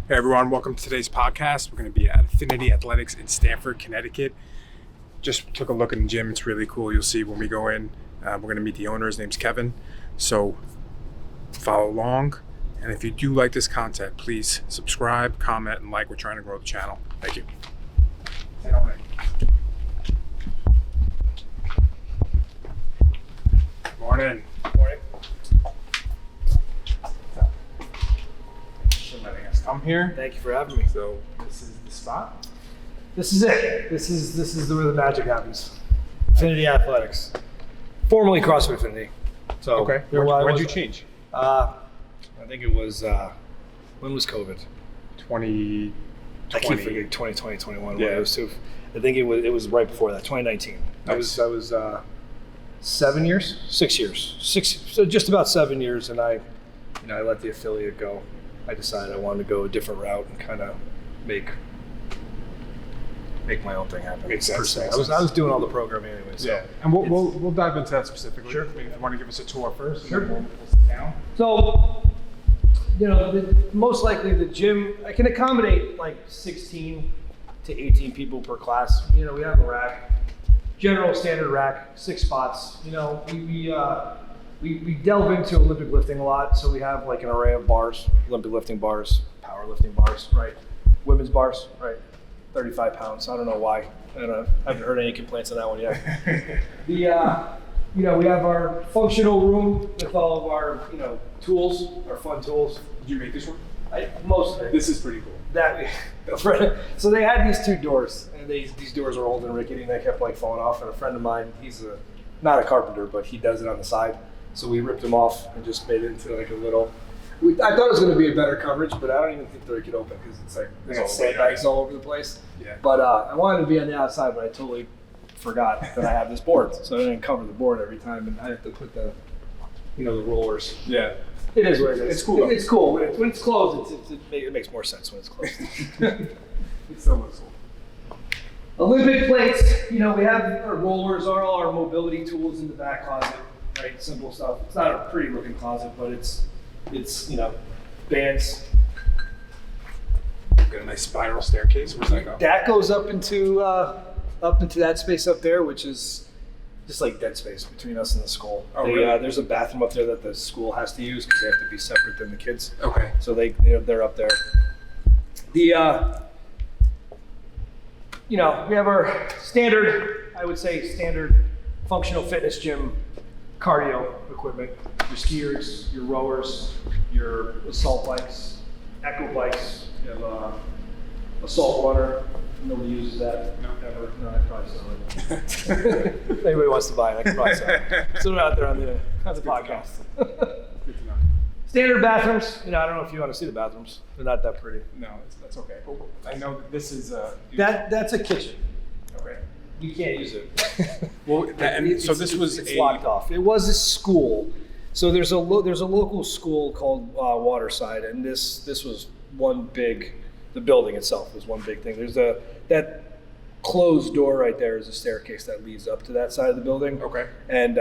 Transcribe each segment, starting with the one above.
Hey everyone, welcome to today's podcast. We're going to be at Affinity Athletics in Stamford, Connecticut. Just took a look in the gym. It's really cool. You'll see when we go in. We're going to meet the owner. His name's Kevin. So follow along. And if you do like this content, please subscribe, comment, and like. We're trying to grow the channel. Thank you. Good morning. Morning. For letting us come here. Thank you for having me. So this is the spot. This is it. This is where the magic happens. Affinity Athletics, formerly CrossFit Affinity. So Okay. When did you change? I think it was when was COVID? 2020. I keep forgetting 2020, 21. Yeah. It was I think it was right before that, 2019. Nice. I was 7 years, 6 years, so just about 7 years, and I let the affiliate go. I decided I wanted to go a different route and kind of make my own thing happen. Makes sense. Per se. Makes I was sense. doing all the programming anyway. So. Yeah, and we'll dive into that specifically. Sure. I mean, if you want to give us a tour first, Sure. and then we'll sit down. So, most likely the gym, I can accommodate like 16 to 18 people per class. We have a rack, general standard rack, 6 spots. We delve into Olympic lifting a lot, so we have like an array of bars, Olympic lifting bars, powerlifting bars, right? Women's bars, right? 35 pounds. I don't know why. I haven't heard any complaints on that one yet. We have our functional room with all of our, tools, our fun tools. Did you make this one? Most of it. This is pretty cool. So they had these 2 doors, and these doors are old and rickety, and they kept like falling off. And a friend of mine, he's not a carpenter, but he does it on the side. So we ripped them off and just made it into like a little. I thought it was going to be a better coverage, but I don't even think they could open because it's like they got sandbags all over the place. Yeah. But I wanted to be on the outside, but I totally forgot that I have this board, so I didn't cover the board every time, and I have to put the rollers. Yeah. It is what it is. It's cool. It's cool when it's closed. It makes more sense when it's closed. It's so much cool. Olympic plates. We have our rollers, all our mobility tools in the back closet. Right, simple stuff. It's not a pretty looking closet, but it's bands. Got a nice spiral staircase. Where's that go? That goes up into that space up there, which is just like dead space between us and the school. Oh, really? There's a bathroom up there that the school has to use because they have to be separate than the kids. Okay. So they're up there. We have our standard functional fitness gym cardio equipment. Your skiers, your rowers, your assault bikes, echo bikes. You have assault runner. Nobody uses that. No. Ever. No, I probably sell it. If anybody wants to buy it, I can probably sell it. Still out there on the podcast. Good to know. Standard bathrooms. I don't know if you want to see the bathrooms. They're not that pretty. No, that's okay. But I know that this is That's a kitchen. Okay. You can't use it. Well, It's locked off. It was a school. So there's a local school called Waterside, and this was one big. The building itself was one big thing. There's that closed door right there is a staircase that leads up to that side of the building. Okay. And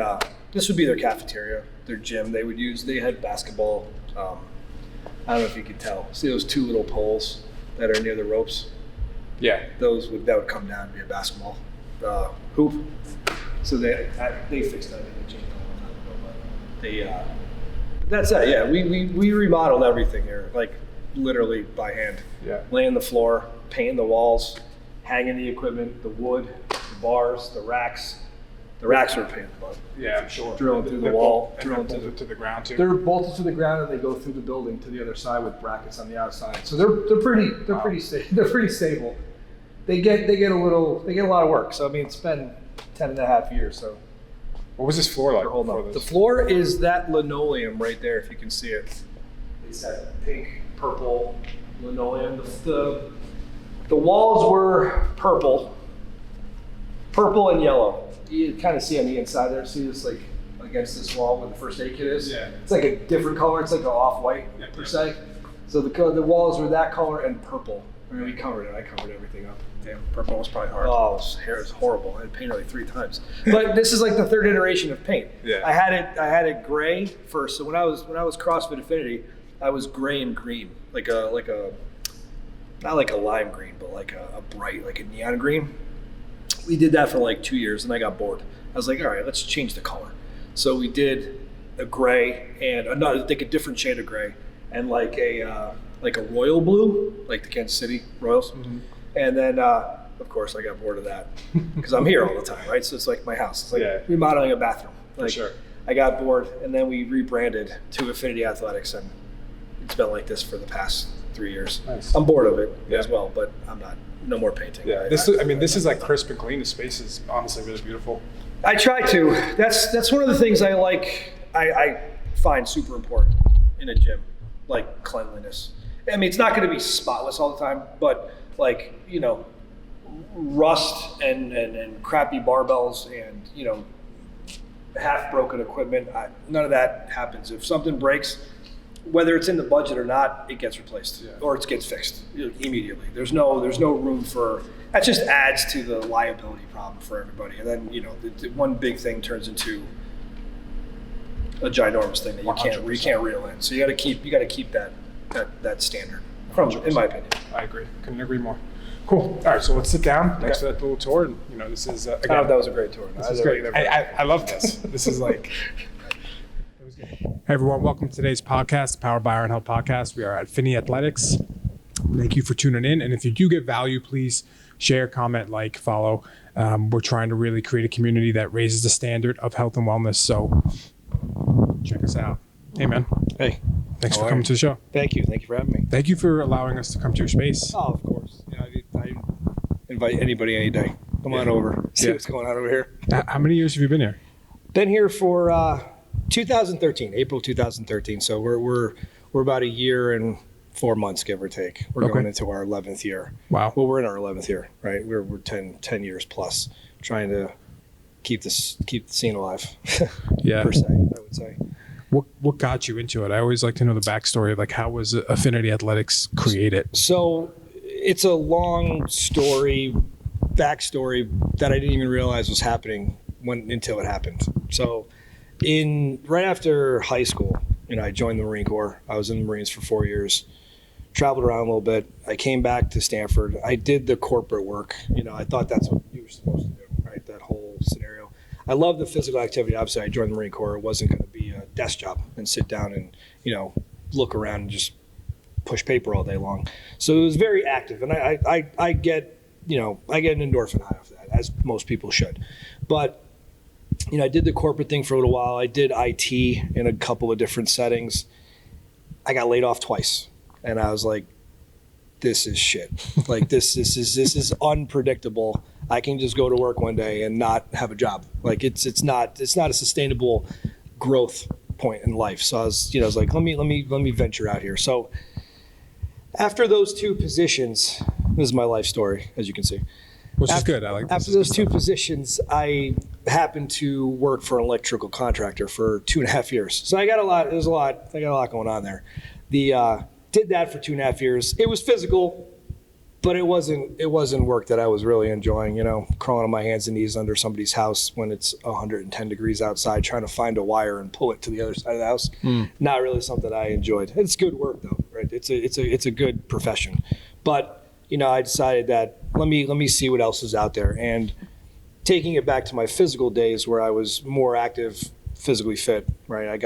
this would be their cafeteria, their gym. They had basketball. I don't know if you can tell. See those 2 little poles that are near the ropes? Yeah. That would come down to be a basketball hoop. So they fixed that. They changed that a long time ago. But that's it. Yeah, we remodeled everything here, like literally by hand. Yeah. Laying the floor, painting the walls, hanging the equipment, the wood, the bars, the racks. The racks were painted, but Yeah, I'm sure. Drilling through the They're wall, and they're drilling through bolted to the ground too. they're bolted to the ground and they go through the building to the other side with brackets on the outside. So they're pretty stable. They get a lot of work. So I mean, it's been 10 and a half years. So What was this floor like? hold before on. this? The floor is that linoleum right there, if you can see it. It's that pink, purple linoleum. The walls were purple and yellow. You kind of see on the inside there. See this like against this wall where the first aid kit is? Yeah. It's like a different color. It's like an off-white per se. So the walls were that color and purple. I mean, we covered it. I covered everything up. Damn, purple was probably hard. Oh, his hair is horrible. I had painted like 3 times. But this is like the 3rd iteration of paint. Yeah. I had it gray first. So when I was CrossFit Affinity, I was gray and green, like a not like a lime green, but like a bright, like a neon green. We did that for like 2 years, and I got bored. I was like, all right, let's change the color. So we did a gray and another, like a different shade of gray, and like a royal blue, like the Kansas City Royals. Mm-hmm. And then, of course, I got bored of that because I'm here all the time, right? So it's like my house. It's like remodeling a bathroom. Like, for sure. I got bored, and then we rebranded to Affinity Athletics, and it's been like this for the past 3 years. Nice. I'm bored of it as well, but I'm not. No more painting. Yeah, this is like crisp and clean. The space is honestly really beautiful. I try to. That's one of the things I like. I find super important in a gym, like cleanliness. I mean, it's not going to be spotless all the time, but like, you know, rust and crappy barbells and, you know, half broken equipment. None of that happens. If something breaks, whether it's in the budget or not, it gets replaced or it gets fixed immediately. There's no room for that. Just adds to the liability problem for everybody. And then, you know, the one big thing turns into a ginormous thing that you can't reel in. So you got to keep that standard. In my opinion, I agree. Couldn't agree more. Cool. All right, so let's sit down next to that little tour, and you know, this is again. I thought that was a great tour. This is great. I love this. This is like. Hey everyone, welcome to today's podcast, Powered by Iron Health Podcast. We are at Affinity Athletics. Thank you for tuning in. And if you do get value, please share, comment, like, follow. We're trying to really create a community that raises the standard of health and wellness. So check us out. Hey, man. Hey. Thanks for coming to the show. Thank you. Thank you for having me. Thank you for allowing us to come to your space. Oh, of course. Yeah, I invite anybody any day. Come on over. See what's going on over here. How many years have you been here? Been here for 2013, April 2013. So we're about a year and 4 months, give or take. We're going into our 11th year. Wow. Well, we're in our 11th year, right? We're 10 years plus, trying to keep the scene alive. Yeah. Per se, I would say. What got you into it? I always like to know the backstory. Like, how was Affinity Athletics created? So it's a long backstory that I didn't even realize was happening until it happened. So right after high school, you know, I joined the Marine Corps. I was in the Marines for 4 years, traveled around a little bit. I came back to Stanford. I did the corporate work. You know, I thought that's what you were supposed to do, right? That whole scenario. I love the physical activity. Obviously, I joined the Marine Corps. It wasn't going to be a desk job and sit down and, you know, look around and just push paper all day long. So it was very active. And I get an endorphin high off that, as most people should. But, you know, I did the corporate thing for a little while. I did IT in a couple of different settings. I got laid off twice. And I was like, this is shit. Like, this is unpredictable. I can just go to work one day and not have a job. Like, it's not a sustainable growth point in life. So I was like, let me venture out here. So after those two positions, this is my life story, as you can see. Which is good. I like this. After those two positions, I happened to work for an electrical contractor for 2.5 years. So I got a lot going on there. Did that for 2.5 years. It was physical, but it wasn't work that I was really enjoying, you know, crawling on my hands and knees under somebody's house when it's 110 degrees outside, trying to find a wire and pull it to the other side of the house. Not really something I enjoyed. It's good work though, right? It's a good profession. But, you know, I decided that let me see what else is out there. And taking it back to my physical days where I was more active, physically fit, right? I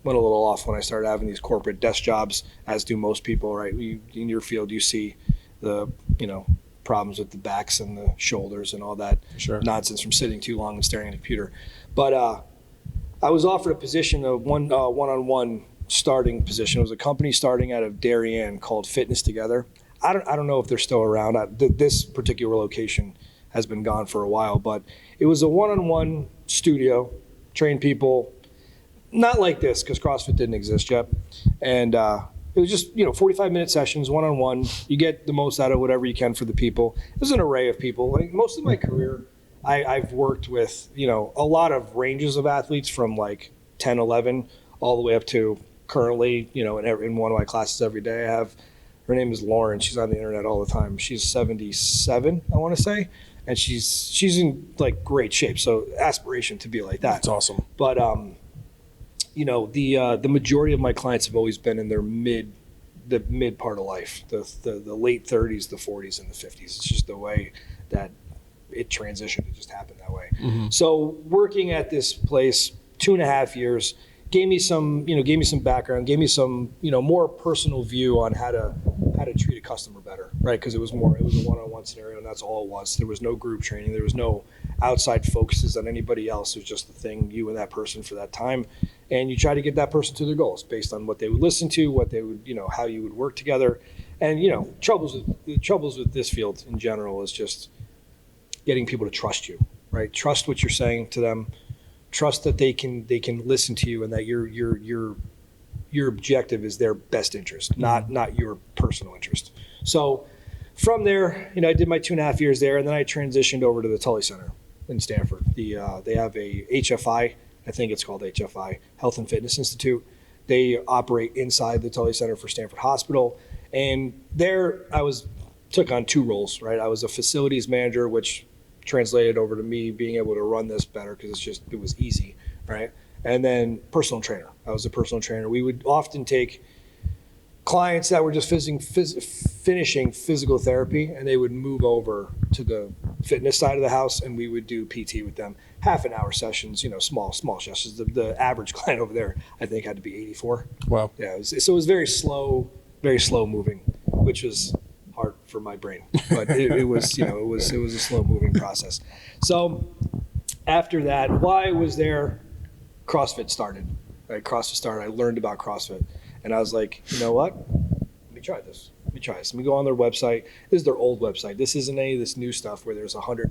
went a little off when I started having these corporate desk jobs, as do most people, right? In your field, you see the, you know, problems with the backs and the shoulders and all that nonsense from sitting too long and staring at a computer. But I was offered a position, a one-on-one starting position. It was a company starting out of Darien called Fitness Together. I don't know if they're still around. This particular location has been gone for a while, but it was a one-on-one studio, train people, not like this because CrossFit didn't exist yet. And it was just, you know, 45-minute sessions, one-on-one. You get the most out of whatever you can for the people. There's an array of people. Like most of my career, I've worked with, you know, a lot of ranges of athletes from like 10, 11, all the way up to currently, you know, in one of my classes every day. Her name is Lauren. She's on the internet all the time. She's 77, I want to say. And she's in like great shape. So aspiration to be like that. That's awesome. But, you know, the majority of my clients have always been in their mid the mid part of life, the late 30s, the 40s, and the 50s. It's just the way that it transitioned. It just happened that way. So working at this place 2.5 years gave me some background, gave me some, more personal view on how to treat a customer better, right? Because it was a one-on-one scenario, and that's all it was. There was no group training. There was no outside focuses on anybody else. It was just the thing, you and that person for that time. And you try to get that person to their goals based on what they would listen to, what they would, how you would work together. And, troubles with this field in general is just getting people to trust you, right? Trust what you're saying to them. Trust that they can listen to you, and that your objective is their best interest, not your personal interest. So from there, I did my 2.5 years there, and then I transitioned over to the Tully Center in Stanford. They have a HFI, I think it's called HFI, Health and Fitness Institute. They operate inside the Tully Center for Stanford Hospital, and there I took on 2 roles, right? I was a facilities manager, which translated over to me being able to run this better because it was easy, right? And then personal trainer. I was a personal trainer. We would often take clients that were just finishing physical therapy, and they would move over to the fitness side of the house, and we would do PT with them, half-an-hour sessions, small sessions. The average client over there, I think, had to be 84. Wow. Yeah, so it was very slow moving, which was hard for my brain, but it was a slow moving process. So after that, why was there? CrossFit started, right? I learned about CrossFit, and I was like, you know what? Let me try this. Let me go on their website. This is their old website. This isn't any of this new stuff where there's 100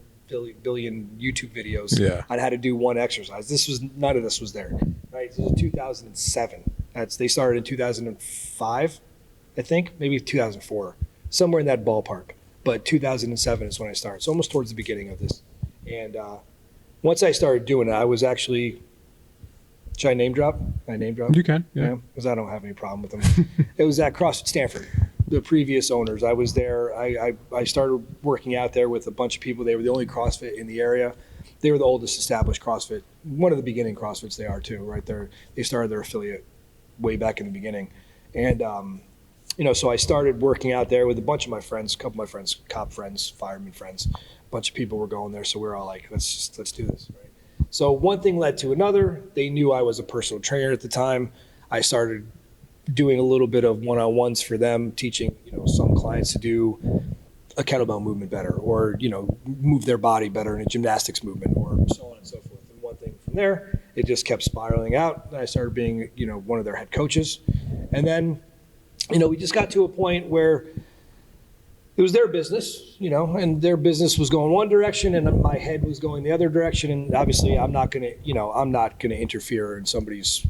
billion YouTube videos on how to do one exercise. None of this was there, right? This was 2007. They started in 2005, I think, maybe 2004, somewhere in that ballpark. But 2007 is when I started, so almost towards the beginning of this. And once I started doing it, I was actually. Should I name drop? You can, yeah. Because I don't have any problem with them. It was at CrossFit Stanford, the previous owners. I was there. I started working out there with a bunch of people. They were the only CrossFit in the area. They were the oldest established CrossFit. One of the beginning CrossFits they are too, right? They started their affiliate way back in the beginning. And, so I started working out there with a bunch of my friends, a couple of my friends, cop friends, fireman friends. A bunch of people were going there. So we were all like, let's do this, right? So one thing led to another. They knew I was a personal trainer at the time. I started doing a little bit of one-on-ones for them, teaching, some clients to do a kettlebell movement better, or, move their body better in a gymnastics movement, or so on and so forth. And one thing from there, it just kept spiraling out. And I started being, one of their head coaches. And then, we just got to a point where it was their business, and their business was going one direction, and my head was going the other direction. And obviously, I'm not going to interfere in somebody's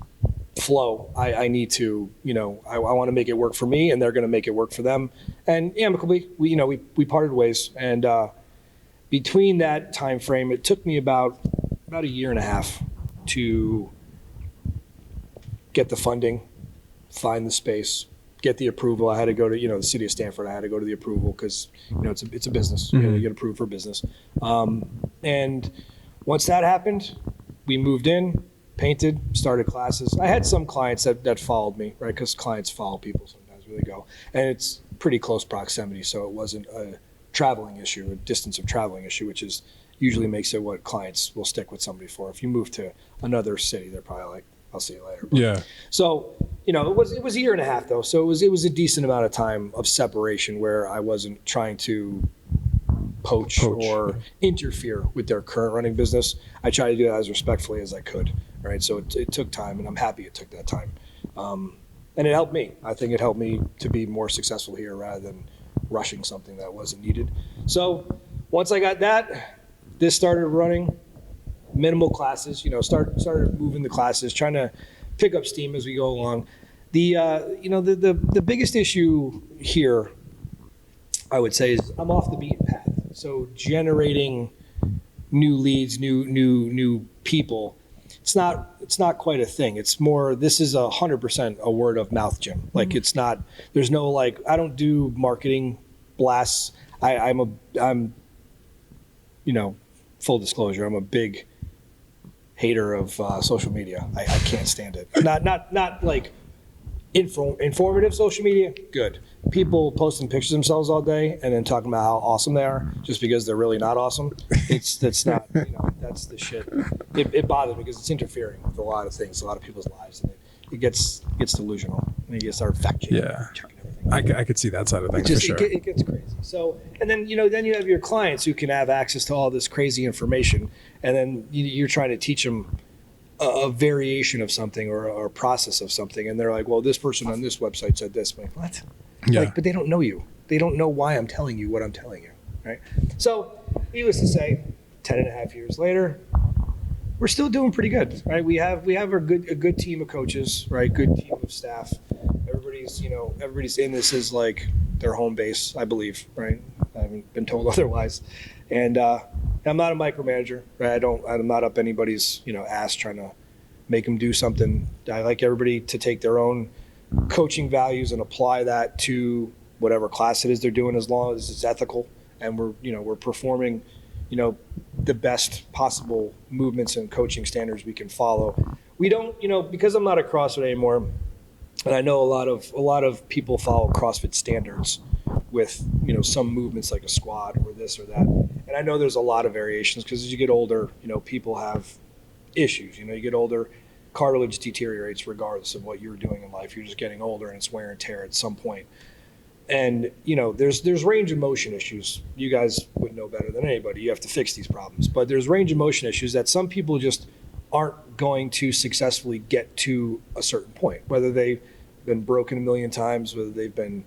flow. I need to, I want to make it work for me, and they're going to make it work for them. And amicably, we parted ways. And between that time frame, it took me about a 1.5 years to get the funding, find the space, get the approval. I had to go to, the city of Stanford. I had to go to the approval because, it's a business. Mm-hmm. You get approved for business. And once that happened, we moved in, painted, started classes. I had some clients that followed me, right? Because clients follow people sometimes where they go. And it's pretty close proximity, so it wasn't a traveling issue, a distance of traveling issue, which is usually makes it what clients will stick with somebody for. If you move to another city, they're probably like, I'll see you later. But, yeah. So, it was 1.5 years though. So it was a decent amount of time of separation where I wasn't trying to poach or interfere with their current running business. I tried to do that as respectfully as I could, right? So it took time, and I'm happy it took that time. And it helped me. I think it helped me to be more successful here rather than rushing something that wasn't needed. So once I got that, this started running. Minimal classes, started moving the classes, trying to pick up steam as we go along. The biggest issue here, I would say, is I'm off the beaten path. So generating new leads, new people, it's not quite a thing. It's more, this is 100% a word of mouth gym. Like it's not, there's no I don't do marketing blasts. I'm full disclosure, I'm a big hater of social media. I can't stand it. Not like Informative social media, good. People posting pictures of themselves all day and then talking about how awesome they are just because they're really not awesome. That's not, that's the shit. It bothers me because it's interfering with a lot of things, a lot of people's lives, and it gets delusional. And you start fact checking. Yeah. I could see that side of things for sure. It gets crazy. So, and then then you have your clients who can have access to all this crazy information, and then you're trying to teach them a variation of something or a process of something, and they're like, well, this person on this website said this. I'm like, what? Yeah. But they don't know you. They don't know why I'm telling you what I'm telling you, right? So, needless to say, 10 and a half years later, we're still doing pretty good, right? We have a good team of coaches, right? Good team of staff. Everybody's in this as like their home base, I believe, right? I haven't been told otherwise. And I'm not a micromanager, right? I'm not up anybody's, ass trying to make them do something. I like everybody to take their own coaching values and apply that to whatever class it is they're doing, as long as it's ethical and we're performing, the best possible movements and coaching standards we can follow. We don't, because I'm not a CrossFit anymore, and I know a lot of people follow CrossFit standards with, some movements like a squat or this or that. And I know there's a lot of variations because as you get older, people have issues. You get older, cartilage deteriorates regardless of what you're doing in life. You're just getting older and it's wear and tear at some point. And, there's range of motion issues. You guys would know better than anybody. You have to fix these problems. But there's range of motion issues that some people just aren't going to successfully get to a certain point, whether they've been broken a million times, whether they've been,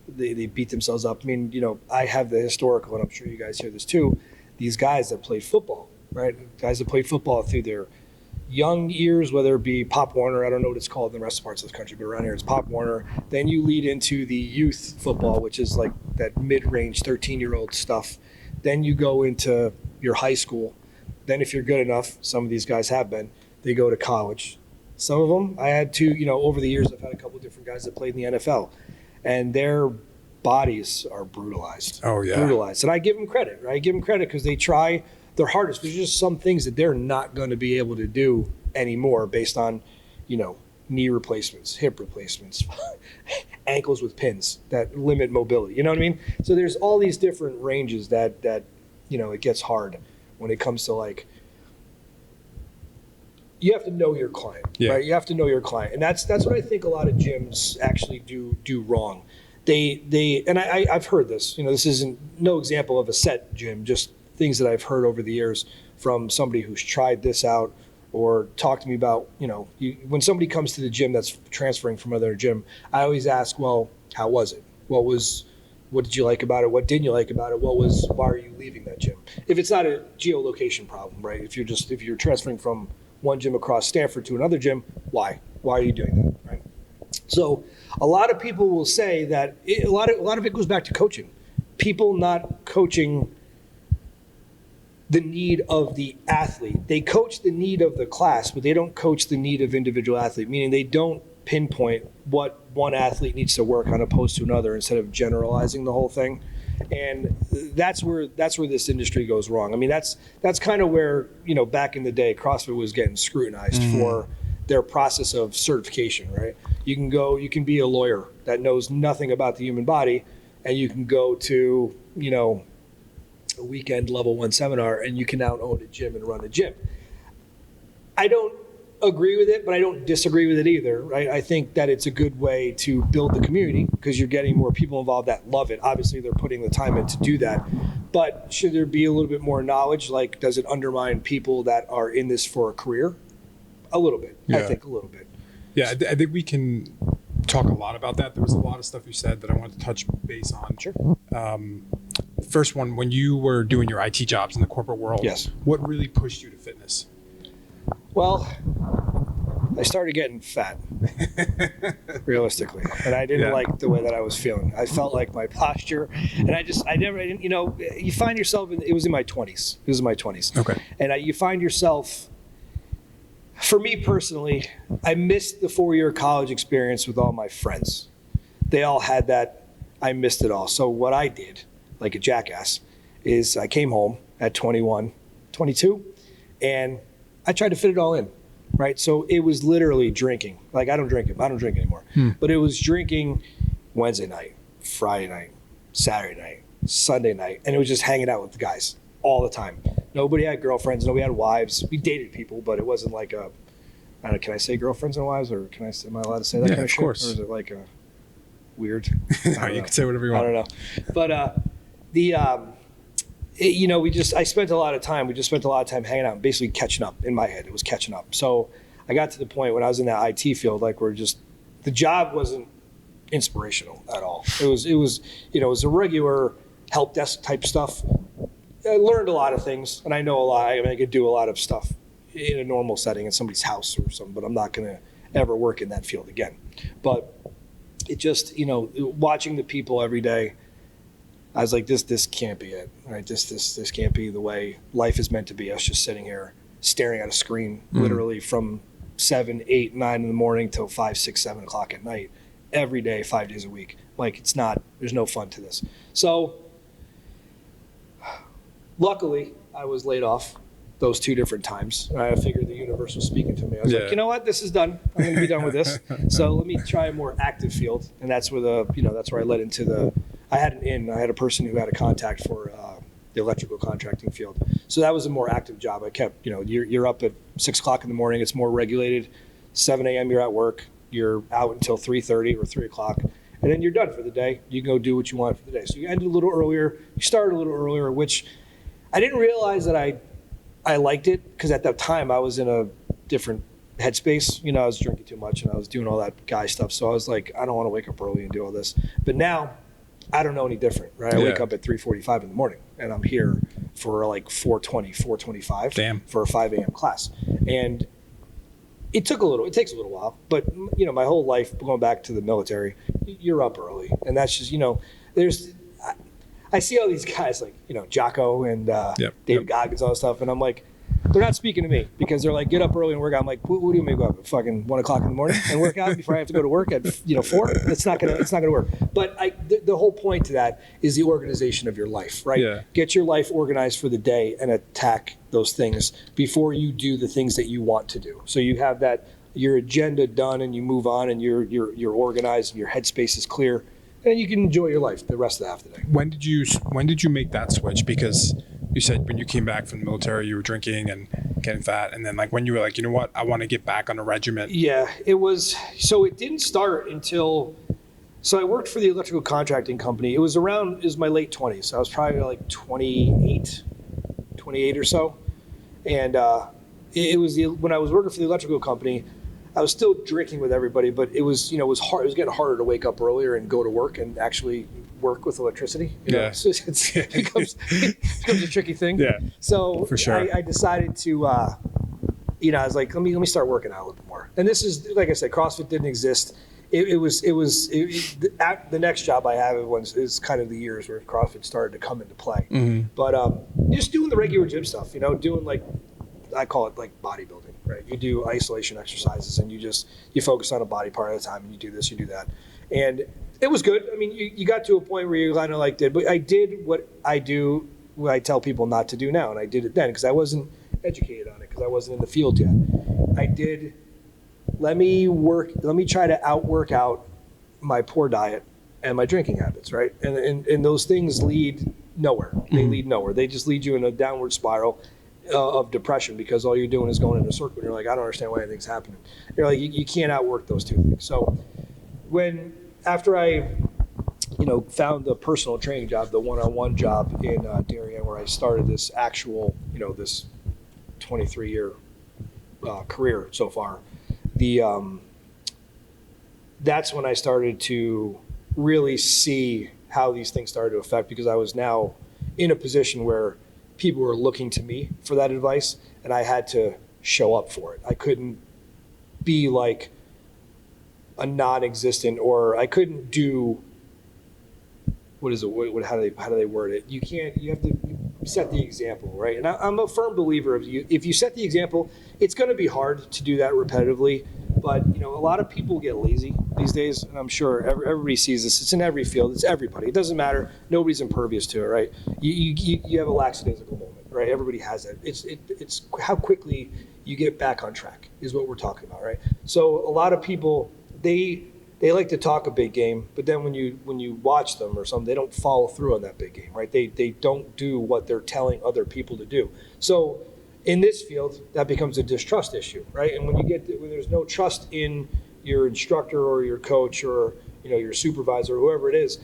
they beat themselves up. I mean, I have the historical, and I'm sure you guys hear this too, these guys that played football, right? Guys that played football through their young years, whether it be Pop Warner, I don't know what it's called in the rest of parts of the country, but around here it's Pop Warner. Then you lead into the youth football, which is like that mid-range 13-year-old stuff. Then you go into your high school. Then if you're good enough, some of these guys have been, they go to college. Some of them, I had to, over the years, I've had a couple of different guys that played in the NFL, and their bodies are brutalized. Oh, yeah. Brutalized. And I give them credit, right? I give them credit because they try their hardest. There's just some things that they're not going to be able to do anymore based on, knee replacements, hip replacements, ankles with pins that limit mobility. You know what I mean? So there's all these different ranges that it gets hard when it comes to like, you have to know your client, right? You have to know your client. And that's what I think a lot of gyms actually do wrong. And I've heard this, this isn't no example of a set gym, just things that I've heard over the years from somebody who's tried this out or talked to me about, when somebody comes to the gym that's transferring from another gym, I always ask, well, how was it? What did you like about it? What didn't you like about it? Why are you leaving that gym? If it's not a geolocation problem, right? If you're transferring from one gym across Stanford to another gym, why? Why are you doing that, right? So a lot of people will say that a lot of it goes back to coaching. People not coaching the need of the athlete. They coach the need of the class, but they don't coach the need of individual athlete, meaning they don't pinpoint what one athlete needs to work on opposed to another instead of generalizing the whole thing. And that's where this industry goes wrong. I mean, that's kind of where, back in the day, CrossFit was getting scrutinized for their process of certification, right? You can be a lawyer that knows nothing about the human body, and you can go to, a weekend level 1 seminar, and you can now own a gym and run a gym. I don't agree with it, but I don't disagree with it either, right? I think that it's a good way to build the community because you're getting more people involved that love it. Obviously, they're putting the time in to do that. But should there be a little bit more knowledge? Like, does it undermine people that are in this for a career? A little bit. Yeah. I think a little bit. Yeah, I think we can talk a lot about that. There was a lot of stuff you said that I wanted to touch base on. Sure. First one, when you were doing your IT jobs in the corporate world, yes, what really pushed you to fitness? Well, I started getting fat, realistically, and I didn't like the way that I was feeling. I felt like my posture, and I didn't, you find yourself, it was in my 20s. It was in my 20s. Okay. And you find yourself, for me personally, I missed the 4-year college experience with all my friends. They all had that. I missed it all. So what I did, like a jackass, is I came home at 21, 22, and I tried to fit it all in. right? So it was literally drinking. Like I don't drink anymore. But it was drinking Wednesday night, Friday night, Saturday night, Sunday night, and it was just hanging out with the guys all the time. Nobody had girlfriends, nobody had wives. We dated people, but it wasn't like a, I don't know, can I say girlfriends and wives, or am I allowed to say that kind of shit? Course. Or is it like a weird? No, you can say whatever you want. I don't know. But I spent a lot of time, hanging out and basically catching up. In my head, it was catching up. So I got to the point when I was in that IT field, like the job wasn't inspirational at all. It was a regular help desk type stuff. I learned a lot of things, and I know a lot. I mean, I could do a lot of stuff in a normal setting in somebody's house or something, but I'm not going to ever work in that field again. But it just, watching the people every day, I was like, this can't be it, right? This can't be the way life is meant to be. Us just sitting here staring at a screen, literally from 7, 8, 9 in the morning till 5, 6, 7 o'clock at night, every day, 5 days a week. Like there's no fun to this. So luckily I was laid off those 2 different times. I figured the universe was speaking to me. I was like, you know what? This is done. I'm going to be done with this. So let me try a more active field. And that's where that's where I led into I had a person who had a contact for the electrical contracting field. So that was a more active job. I kept, you're up at 6 o'clock in the morning. It's more regulated. 7 a.m. you're at work. You're out until 3:30 or 3 o'clock. And then you're done for the day. You can go do what you want for the day. So you ended a little earlier. You started a little earlier, which I didn't realize that I liked it, because at that time I was in a different headspace. I was drinking too much and I was doing all that guy stuff. So I was like, I don't want to wake up early and do all this. But now I don't know any different, right? I wake up at 3:45 in the morning and I'm here for like 4:20, 4:25 for a 5 a.m. class. And it takes a little while, but my whole life going back to the military, you're up early. And that's just, I see all these guys like, Jocko and David Goggins, all that stuff. And I'm like, they're not speaking to me, because they're like, get up early and work out. I'm like, what do you mean go up at fucking 1 o'clock in the morning and work out before I have to go to work at 4? It's not gonna work. But the whole point to that is the organization of your life, right? Yeah. Get your life organized for the day and attack those things before you do the things that you want to do. So you have your agenda done and you move on and you're organized and your headspace is clear. And you can enjoy your life the rest of the half of the day. When did you make that switch? Because you said when you came back from the military, you were drinking and getting fat. And then like when you were like, you know what, I want to get back on a regiment. Yeah, it was. So it didn't start until, so I worked for the electrical contracting company. It was my late 20s. I was probably like 28 or so. And it was when I was working for the electrical company, I was still drinking with everybody, but it was, it was hard. It was getting harder to wake up earlier and go to work and actually work with electricity. So it becomes a tricky thing. Yeah. So for sure. I decided to, I was like, let me start working out a little bit more. And this is, like I said, CrossFit didn't exist. The next job I have is kind of the years where CrossFit started to come into play. Mm-hmm. But just doing the regular gym stuff, doing like, I call it like bodybuilding. Right, you do isolation exercises and you focus on a body part at a time, and you do this, you do that, and it was good. I mean, you got to a point where you kind of like but I did what I tell people not to do now, and I did it then because I wasn't educated on it, because I wasn't in the field yet. Let me try to outwork out my poor diet and my drinking habits, right? And those things lead nowhere. They lead nowhere. They just lead you in a downward spiral of depression, because all you're doing is going in a circle. And you're like, I don't understand why anything's happening. You're like, you can't outwork those two things. So after I, found the personal training job, the one-on-one job in Darien, where I started this actual, this 23-year career so far, that's when I started to really see how these things started to affect, because I was now in a position where people were looking to me for that advice, and I had to show up for it. I couldn't be like a non-existent, or I couldn't do, how do they word it? You have to set the example, right? And I'm a firm believer of if you set the example, it's going to be hard to do that repetitively. But a lot of people get lazy these days, and I'm sure everybody sees this. It's in every field. It's everybody. It doesn't matter. Nobody's impervious to it, right? You have a lackadaisical moment, right? Everybody has that. It's how quickly you get back on track is what we're talking about, right? So a lot of people, they like to talk a big game, but then when you watch them or something, they don't follow through on that big game, right? They don't do what they're telling other people to do. So in this field, that becomes a distrust issue, right? And when there's no trust in your instructor or your coach or your supervisor or whoever it is,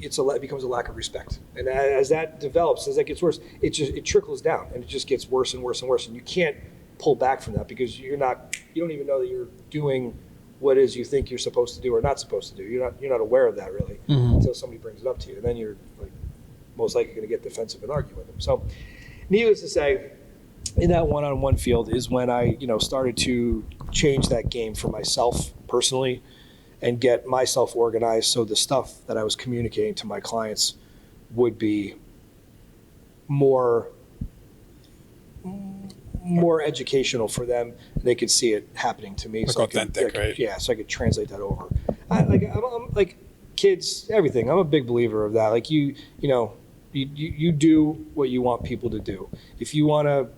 it becomes a lack of respect. And as that develops, as that gets worse, it trickles down and it just gets worse and worse and worse. And you can't pull back from that because you don't even know that you're doing what it is you think you're supposed to do or not supposed to do. You're not aware of that really until somebody brings it up to you. And then you're like most likely going to get defensive and argue with them. So needless to say, in that one-on-one field is when I, started to change that game for myself personally and get myself organized so the stuff that I was communicating to my clients would be more educational for them. They could see it happening to me. Like so authentic, right? Yeah, so I could translate that over. I'm like kids, everything. I'm a big believer of that. Like you do what you want people to do. If you want to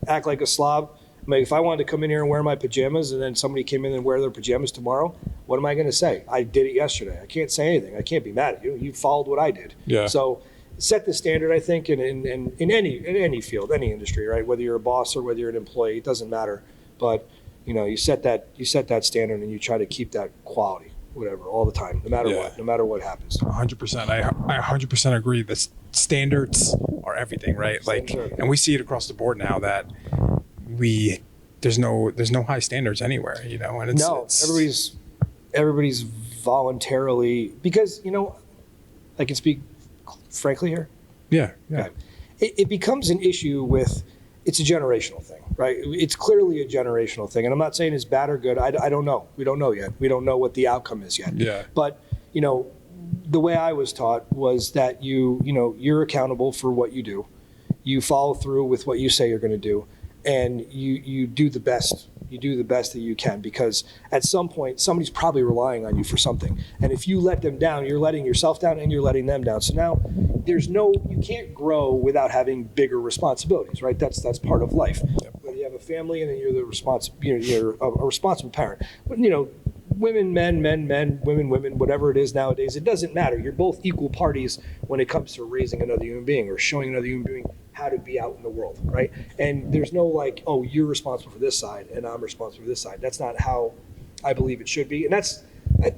act like a slob, if I wanted to come in here and wear my pajamas and then somebody came in and wear their pajamas tomorrow, what am I going to say? I did it yesterday. I can't say anything. I can't be mad at you. You followed what I did. Yeah. So set the standard, I think, in any field, any industry, right? Whether you're a boss or whether you're an employee, it doesn't matter. But you set that standard and you try to keep that quality, whatever, all the time, no matter what happens. 100%. I 100% agree. The standards are everything, right? And we see it across the board now that there's no high standards anywhere, and it's everybody's voluntarily, because I can speak frankly here. Yeah. Okay. It becomes an issue it's a generational thing, right? It's clearly a generational thing, and I'm not saying it's bad or good. I don't know. We don't know yet. We don't know what the outcome is yet. Yeah. But the way I was taught was that you're accountable for what you do. You follow through with what you say you're going to do, and you do the best. You do the best that you can, because at some point somebody's probably relying on you for something. And if you let them down, you're letting yourself down and you're letting them down. So now you can't grow without having bigger responsibilities, right? That's part of life. Yep. Whether you have a family and then you're you're a responsible parent. But women, men, women, whatever it is nowadays, it doesn't matter. You're both equal parties when it comes to raising another human being or showing another human being how to be out in the world, right? And there's no like, oh, you're responsible for this side and I'm responsible for this side. That's not how I believe it should be. And that's,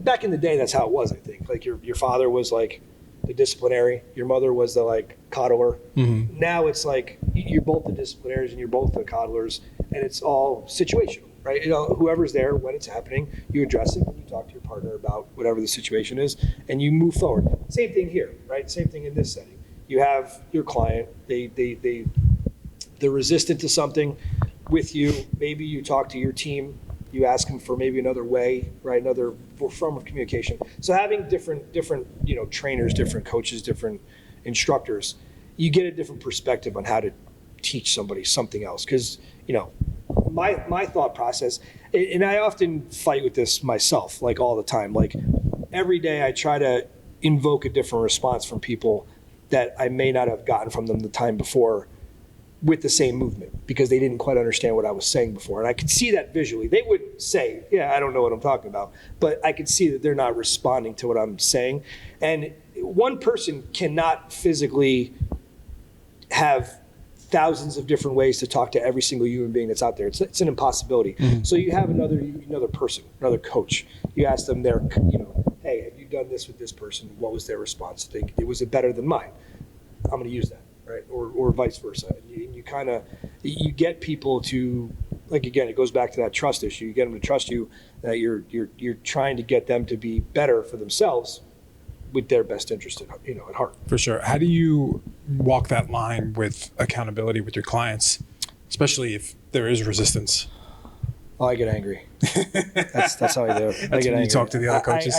back in the day, that's how it was, I think. Like your father was like the disciplinary, your mother was the like coddler. Mm-hmm. Now it's like you're both the disciplinaries and you're both the coddlers, and it's all situational, right? Whoever's there when it's happening, you address it and you talk to your partner about whatever the situation is and you move forward. Same thing here, right? Same thing in this setting. You have your client, they're resistant to something with you. Maybe you talk to your team, you ask them for maybe another way, right? Another form of communication. So having different trainers, different coaches, different instructors, you get a different perspective on how to teach somebody something else. Because my thought process, and I often fight with this myself, like all the time. Like every day I try to invoke a different response from people that I may not have gotten from them the time before with the same movement, because they didn't quite understand what I was saying before. And I could see that visually. They would say, yeah, I don't know what I'm talking about, but I could see that they're not responding to what I'm saying. And one person cannot physically have thousands of different ways to talk to every single human being that's out there. It's an impossibility. Mm-hmm. So you have another person, another coach. You ask them hey, have you done this with this person? What was their response? Was it better than mine? I'm going to use that, right? Or vice versa. You get people to, like, again, it goes back to that trust issue. You get them to trust you, that you're trying to get them to be better for themselves with their best interest at heart. For sure. How do you walk that line with accountability with your clients, especially if there is resistance? Oh, I get angry. That's how I do it. I get angry. You talk to the other coaches.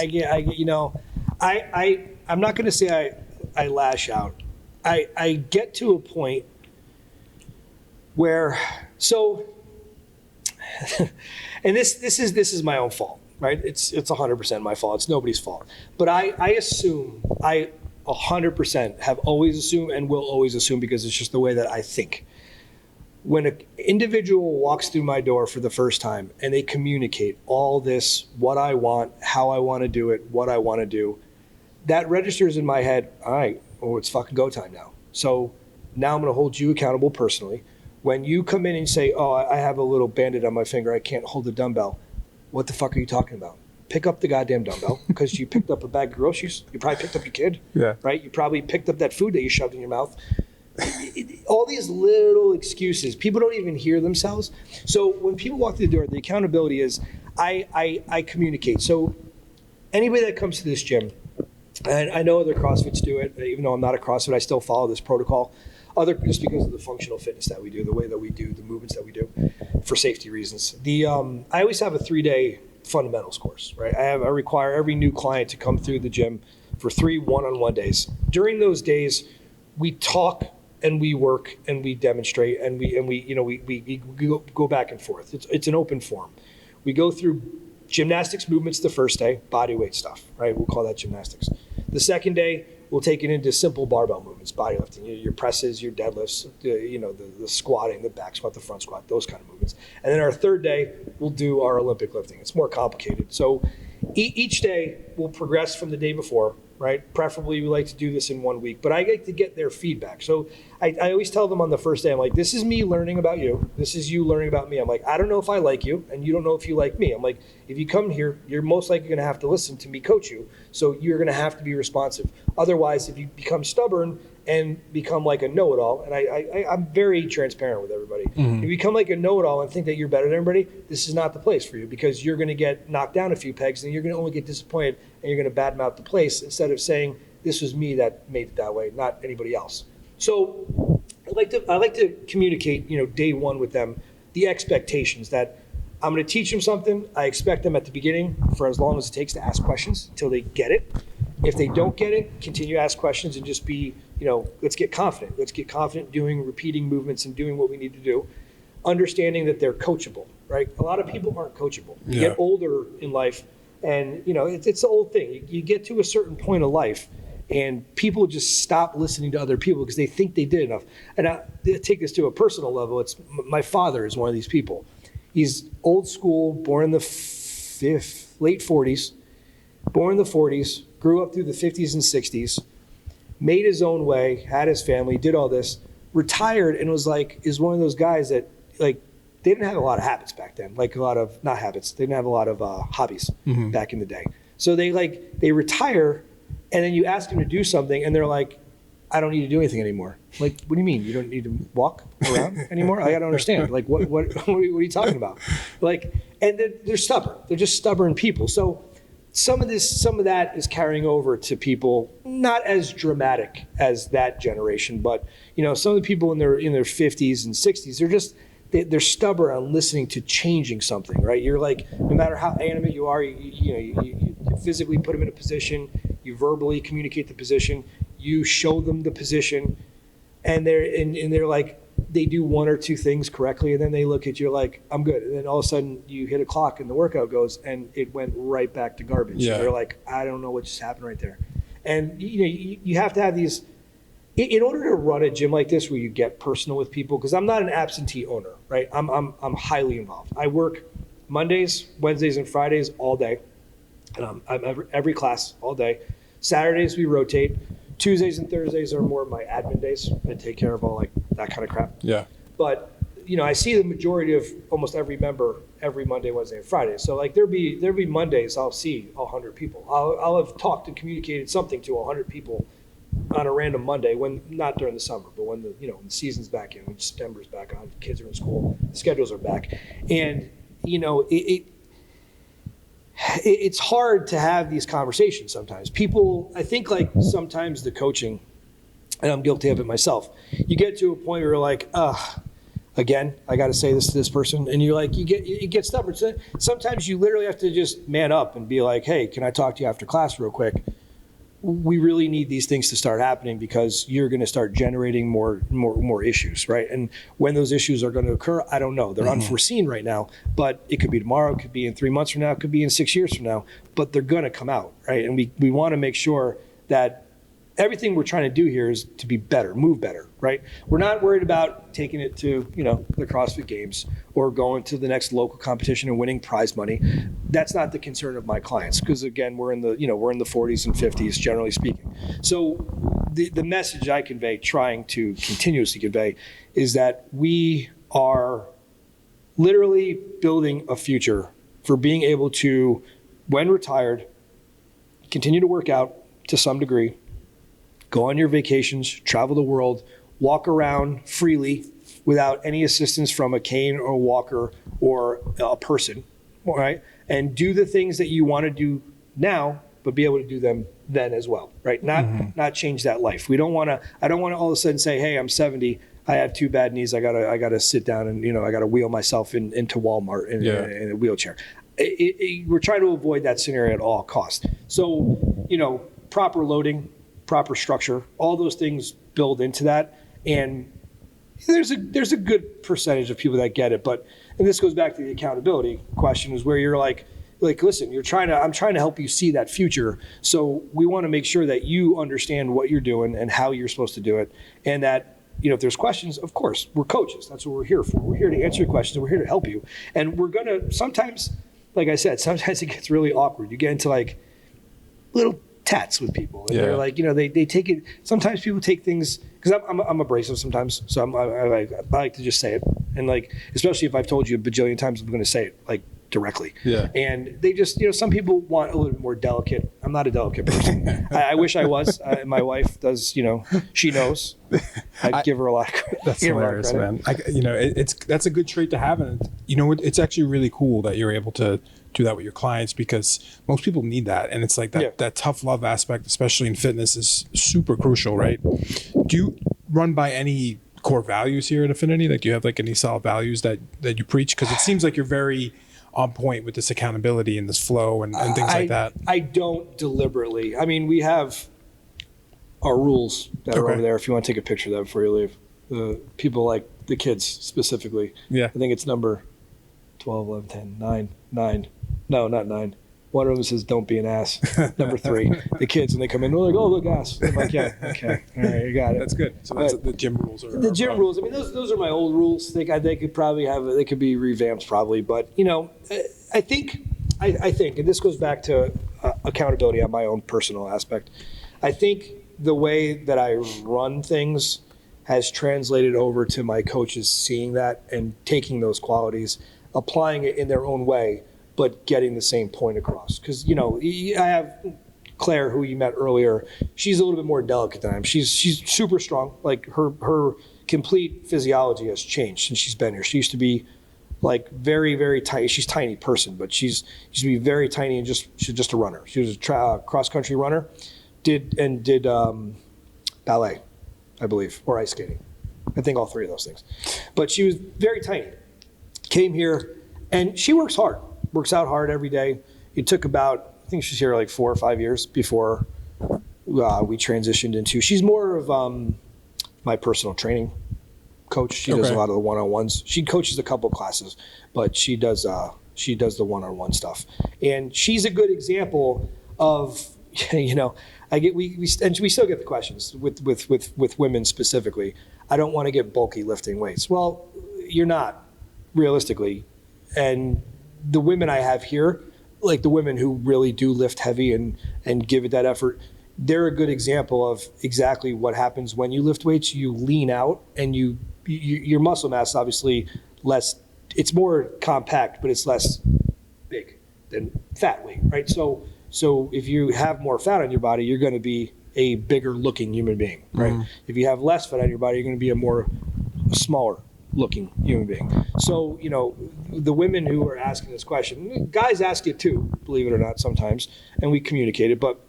I'm not going to say I lash out. I get to a point where, and this is my own fault, right? It's 100% my fault. It's nobody's fault. But I assume, I 100% have always assumed and will always assume, because it's just the way that I think. when an individual walks through my door for the first time and they communicate all this, what I want, how I want to do it, what I want to do, that registers in my head, all right, well, it's fucking go time now. So now I'm going to hold you accountable personally. When you come in and say, oh, I have a little bandit on my finger, I can't hold the dumbbell, what the fuck are you talking about? Pick up the goddamn dumbbell because you picked up a bag of groceries. You probably picked up your kid, right? You probably picked up that food that you shoved in your mouth. All these little excuses, people don't even hear themselves. So when people walk through the door, the accountability is I communicate. So anybody that comes to this gym, and I know other CrossFits do it, even though I'm not a CrossFit, I still follow this protocol. Just because of the functional fitness that we do, the way that we do, the movements that we do, for safety reasons. I always have a 3-day fundamentals course, right? I require every new client to come through the gym for 3 one-on-one days. During those days, we talk and we work and we demonstrate and we go back and forth. It's an open forum. We go through gymnastics movements the first day, body weight stuff, right? We'll call that gymnastics. The second day, we'll take it into simple barbell movements, body lifting, your presses, your deadlifts, the squatting, the back squat, the front squat, those kind of movements. And then our third day, we'll do our Olympic lifting. It's more complicated. So each day will progress from the day before, right? Preferably we like to do this in 1 week, but I like to get their feedback. So I always tell them on the first day, I'm like, this is me learning about you. This is you learning about me. I'm like, I don't know if I like you and you don't know if you like me. I'm like, if you come here, you're most likely going to have to listen to me coach you. So you're going to have to be responsive. Otherwise, if you become stubborn and become like a know-it-all, and I'm very transparent with everybody. Mm-hmm. If you become like a know-it-all and think that you're better than everybody, this is not the place for you because you're going to get knocked down a few pegs and you're going to only get disappointed and you're going to badmouth the place instead of saying, this was me that made it that way, not anybody else. So I like to communicate, day one with them, the expectations that I'm going to teach them something. I expect them at the beginning for as long as it takes to ask questions until they get it. If they don't get it, continue to ask questions and just be, let's get confident. Let's get confident doing repeating movements and doing what we need to do. Understanding that they're coachable, right? A lot of people aren't coachable. You get older in life and, it's the old thing. You get to a certain point of life and people just stop listening to other people because they think they did enough. And I take this to a personal level. My father is one of these people. He's old school, born in the late 40s, born in the 40s, grew up through the 50s and 60s, made his own way, had his family, did all this, retired and is one of those guys that they didn't have a lot of habits back then, they didn't have a lot of hobbies back in the day. So they retire and then you ask them to do something and they're like, I don't need to do anything anymore. Like, what do you mean? You don't need to walk around anymore? I don't understand. What are you talking about? And they're stubborn. They're just stubborn people. So some of that is carrying over to people, not as dramatic as that generation, but some of the people in their 50s and 60s, they're stubborn on listening to changing something, right? You're like, no matter how animate you are, you physically put them in a position, you verbally communicate the position, you show them the position, and they're like, they do one or two things correctly, and then they look at you like, I'm good. And then all of a sudden you hit a clock and the workout goes and it went right back to garbage. Yeah. They're like, I don't know what just happened right there. And you have to have these, in order to run a gym like this where you get personal with people, because I'm not an absentee owner, right? I'm highly involved. I work Mondays, Wednesdays, and Fridays all day. And I'm every class all day. Saturdays we rotate. Tuesdays and Thursdays are more of my admin days. I take care of all that kind of crap. Yeah. But I see the majority of almost every member every Monday, Wednesday, and Friday. So there'll be Mondays I'll see 100 people. I'll have talked and communicated something to 100 people on a random Monday, when not during the summer, but when when the season's back in, when September's back on, kids are in school, the schedules are back, and it's hard to have these conversations sometimes. People, I think sometimes the coaching, and I'm guilty of it myself, you get to a point where you're like, again, I got to say this to this person. And you're like, you get stubborn. So sometimes you literally have to just man up and be like, hey, can I talk to you after class real quick? We really need these things to start happening because you're going to start generating more issues, right? And when those issues are going to occur, I don't know. They're unforeseen right now, but it could be tomorrow, it could be in 3 months from now, it could be in 6 years from now, but they're going to come out, right? And we want to make sure that everything we're trying to do here is to be better, move better, right? We're not worried about taking it to, the CrossFit Games or going to the next local competition and winning prize money. That's not the concern of my clients, because again, we're in the 40s and 50s, generally speaking. So the message I convey, trying to continuously convey, is that we are literally building a future for being able to, when retired, continue to work out to some degree, go on your vacations, travel the world, walk around freely without any assistance from a cane or a walker or a person, all right? And do the things that you want to do now, but be able to do them then as well, right? Not change that life. I don't want to all of a sudden say, hey, I'm 70, I have 2 bad knees, I gotta sit down and I gotta wheel myself into Walmart in a wheelchair. We're trying to avoid that scenario at all costs. So, proper loading, proper structure, all those things build into that. And there's a good percentage of people that get it. And this goes back to the accountability question, is where you're like, listen, I'm trying to help you see that future. So we want to make sure that you understand what you're doing and how you're supposed to do it. And that, if there's questions, of course, we're coaches. That's what we're here for. We're here to answer your questions. We're here to help you. And we're going to sometimes, like I said, sometimes it gets really awkward. You get into like little tats with people, and they're like, they take it. Sometimes people take things, because I'm abrasive sometimes, so I like to just say it, and like, especially if I've told you a bajillion times, I'm going to say it like directly. Yeah. And they just, some people want a little bit more delicate. I'm not a delicate person. I wish I was. My wife does. She knows. I give her a lot of credit. That's hilarious, man. That's a good trait to have, and it's actually really cool that you're able to do that with your clients, because most people need that, and it's like that tough love aspect, especially in fitness, is super crucial, right? Do you run by any core values here at Affinity? Like, do you have like any solid values that you preach? Because it seems like you're very on point with this accountability and this flow and things like that. I don't deliberately. I mean, we have our rules that are over there. If you want to take a picture of that before you leave, the people, like the kids specifically. Yeah. I think it's number 12, 11, 10, 9. No, not 9. One of them says, "Don't be an ass." Number 3, the kids, and they come in, they're like, "Oh, look, ass." I'm like, "Yeah, okay, all right, you got it." That's good. So that's the gym rules. The gym rules. I mean, those are my old rules. They could probably they could be revamped probably, but I think, and this goes back to accountability on my own personal aspect. I think the way that I run things has translated over to my coaches seeing that and taking those qualities, applying it in their own way, but getting the same point across. Because, I have Claire, who you met earlier. She's a little bit more delicate than I am. She's super strong. Like, her complete physiology has changed since she's been here. She used to be like very, very tiny. She's a tiny person, but she used to be very tiny and she's just a runner. She was a cross-country runner, did ballet, I believe, or ice skating. I think all 3 of those things. But she was very tiny. Came here, and she works out hard every day. It took about, I think she's here like 4 or 5 years before we transitioned into, she's more of my personal training coach. She does a lot of the one-on-ones. She coaches a couple classes, but she does the one-on-one stuff. And she's a good example of, we still get the questions with women specifically. I don't want to get bulky lifting weights. Well, you're not, realistically. And the women I have here, like the women who really do lift heavy and give it that effort, they're a good example of exactly what happens when you lift weights. You lean out, and your muscle mass obviously less. It's more compact, but it's less big than fat weight, right? So if you have more fat on your body, you're going to be a bigger looking human being, right? Mm. If you have less fat on your body, you're going to be a smaller looking human being. So, the women who are asking this question, guys ask it too, believe it or not, sometimes, and we communicate it. But,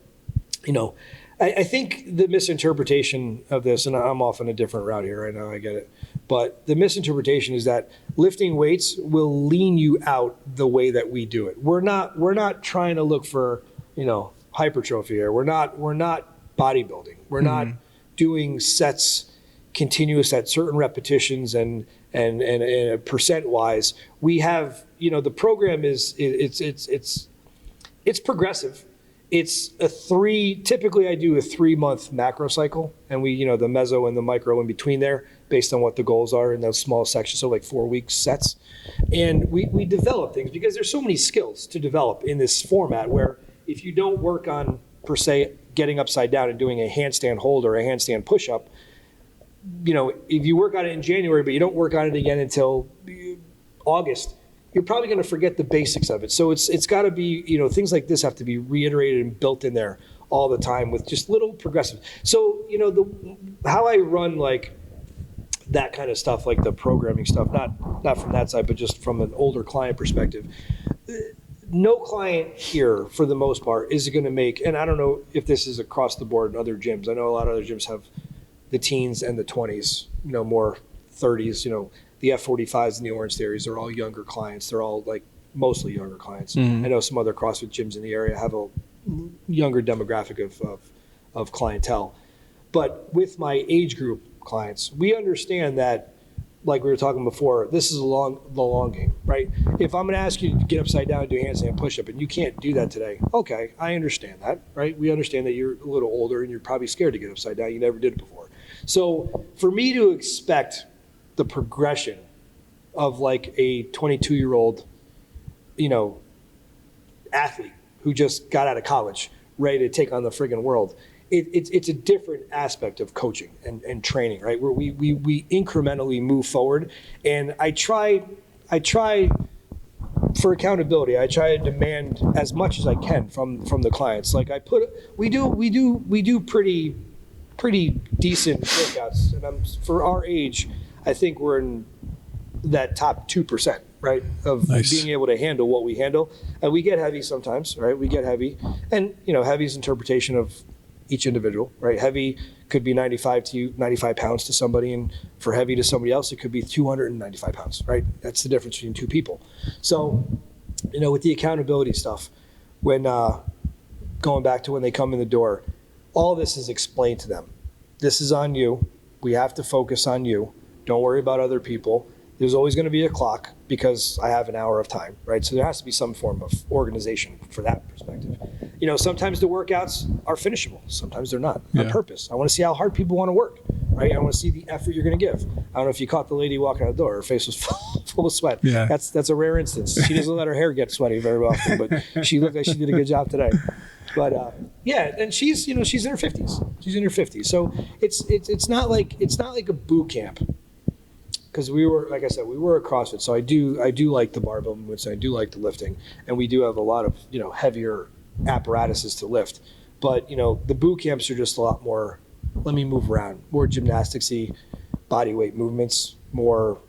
I think the misinterpretation of this, and I'm off on a different route here right now, I get it. But the misinterpretation is that lifting weights will lean you out the way that we do it. We're not trying to look for, hypertrophy here. We're not bodybuilding. We're not doing sets continuous at certain repetitions and percent wise. We have, the program is it's progressive. It's typically I do a 3-month macro cycle, and we, the meso and the micro in between there based on what the goals are in those small sections, so like 4-week sets. And we develop things because there's so many skills to develop in this format where if you don't work on, per se, getting upside down and doing a handstand hold or a handstand push-up, if you work on it in January, but you don't work on it again until August, you're probably going to forget the basics of it. So it's got to be, things like this have to be reiterated and built in there all the time with just little progressive. So, how I run like that kind of stuff, like the programming stuff, not from that side, but just from an older client perspective. No client here, for the most part, is going to make, and I don't know if this is across the board in other gyms. I know a lot of other gyms have the teens and the 20s, more 30s, the F45s and the Orange Theories are all younger clients. They're all like mostly younger clients. I know some other CrossFit gyms in the area have a younger demographic of clientele. But with my age group clients, we understand that, like we were talking before, this is the long game, right? If I'm going to ask you to get upside down and do a handstand push-up and you can't do that today, okay, I understand that, right? We understand that you're a little older and you're probably scared to get upside down. You never did it before. So for me to expect the progression of like a 22-year-old, athlete who just got out of college, ready to take on the friggin' world, it's a different aspect of coaching and training, right? Where we incrementally move forward. And I try for accountability. I try to demand as much as I can from the clients. Like we do pretty decent workouts, and for our age, I think we're in that top 2%, right, of Nice. Being able to handle what we handle. And we get heavy sometimes, right? We get heavy, and heavy's interpretation of each individual, right? Heavy could be 95 pounds to somebody, and for heavy to somebody else, it could be 295 pounds, right? That's the difference between two people. So, with the accountability stuff, when going back to when they come in the door, all this is explained to them. This is on you. We have to focus on you. Don't worry about other people. There's always going to be a clock because I have an hour of time, right? So there has to be some form of organization for that perspective. Sometimes the workouts are finishable. Sometimes they're not on purpose. I want to see how hard people want to work, right? I want to see the effort you're going to give. I don't know if you caught the lady walking out the door. Her face was full of sweat. Yeah. That's a rare instance. She doesn't let her hair get sweaty very often, but she looked like she did a good job today. But and she's in her 50s. She's in her 50s. So it's not like a boot camp. Because we were, like I said, we were a CrossFit, so I do like the barbell movements, and I do like the lifting, and we do have a lot of heavier apparatuses to lift. But the boot camps are just a lot more. Let me move around, more gymnasticsy, body weight movements, more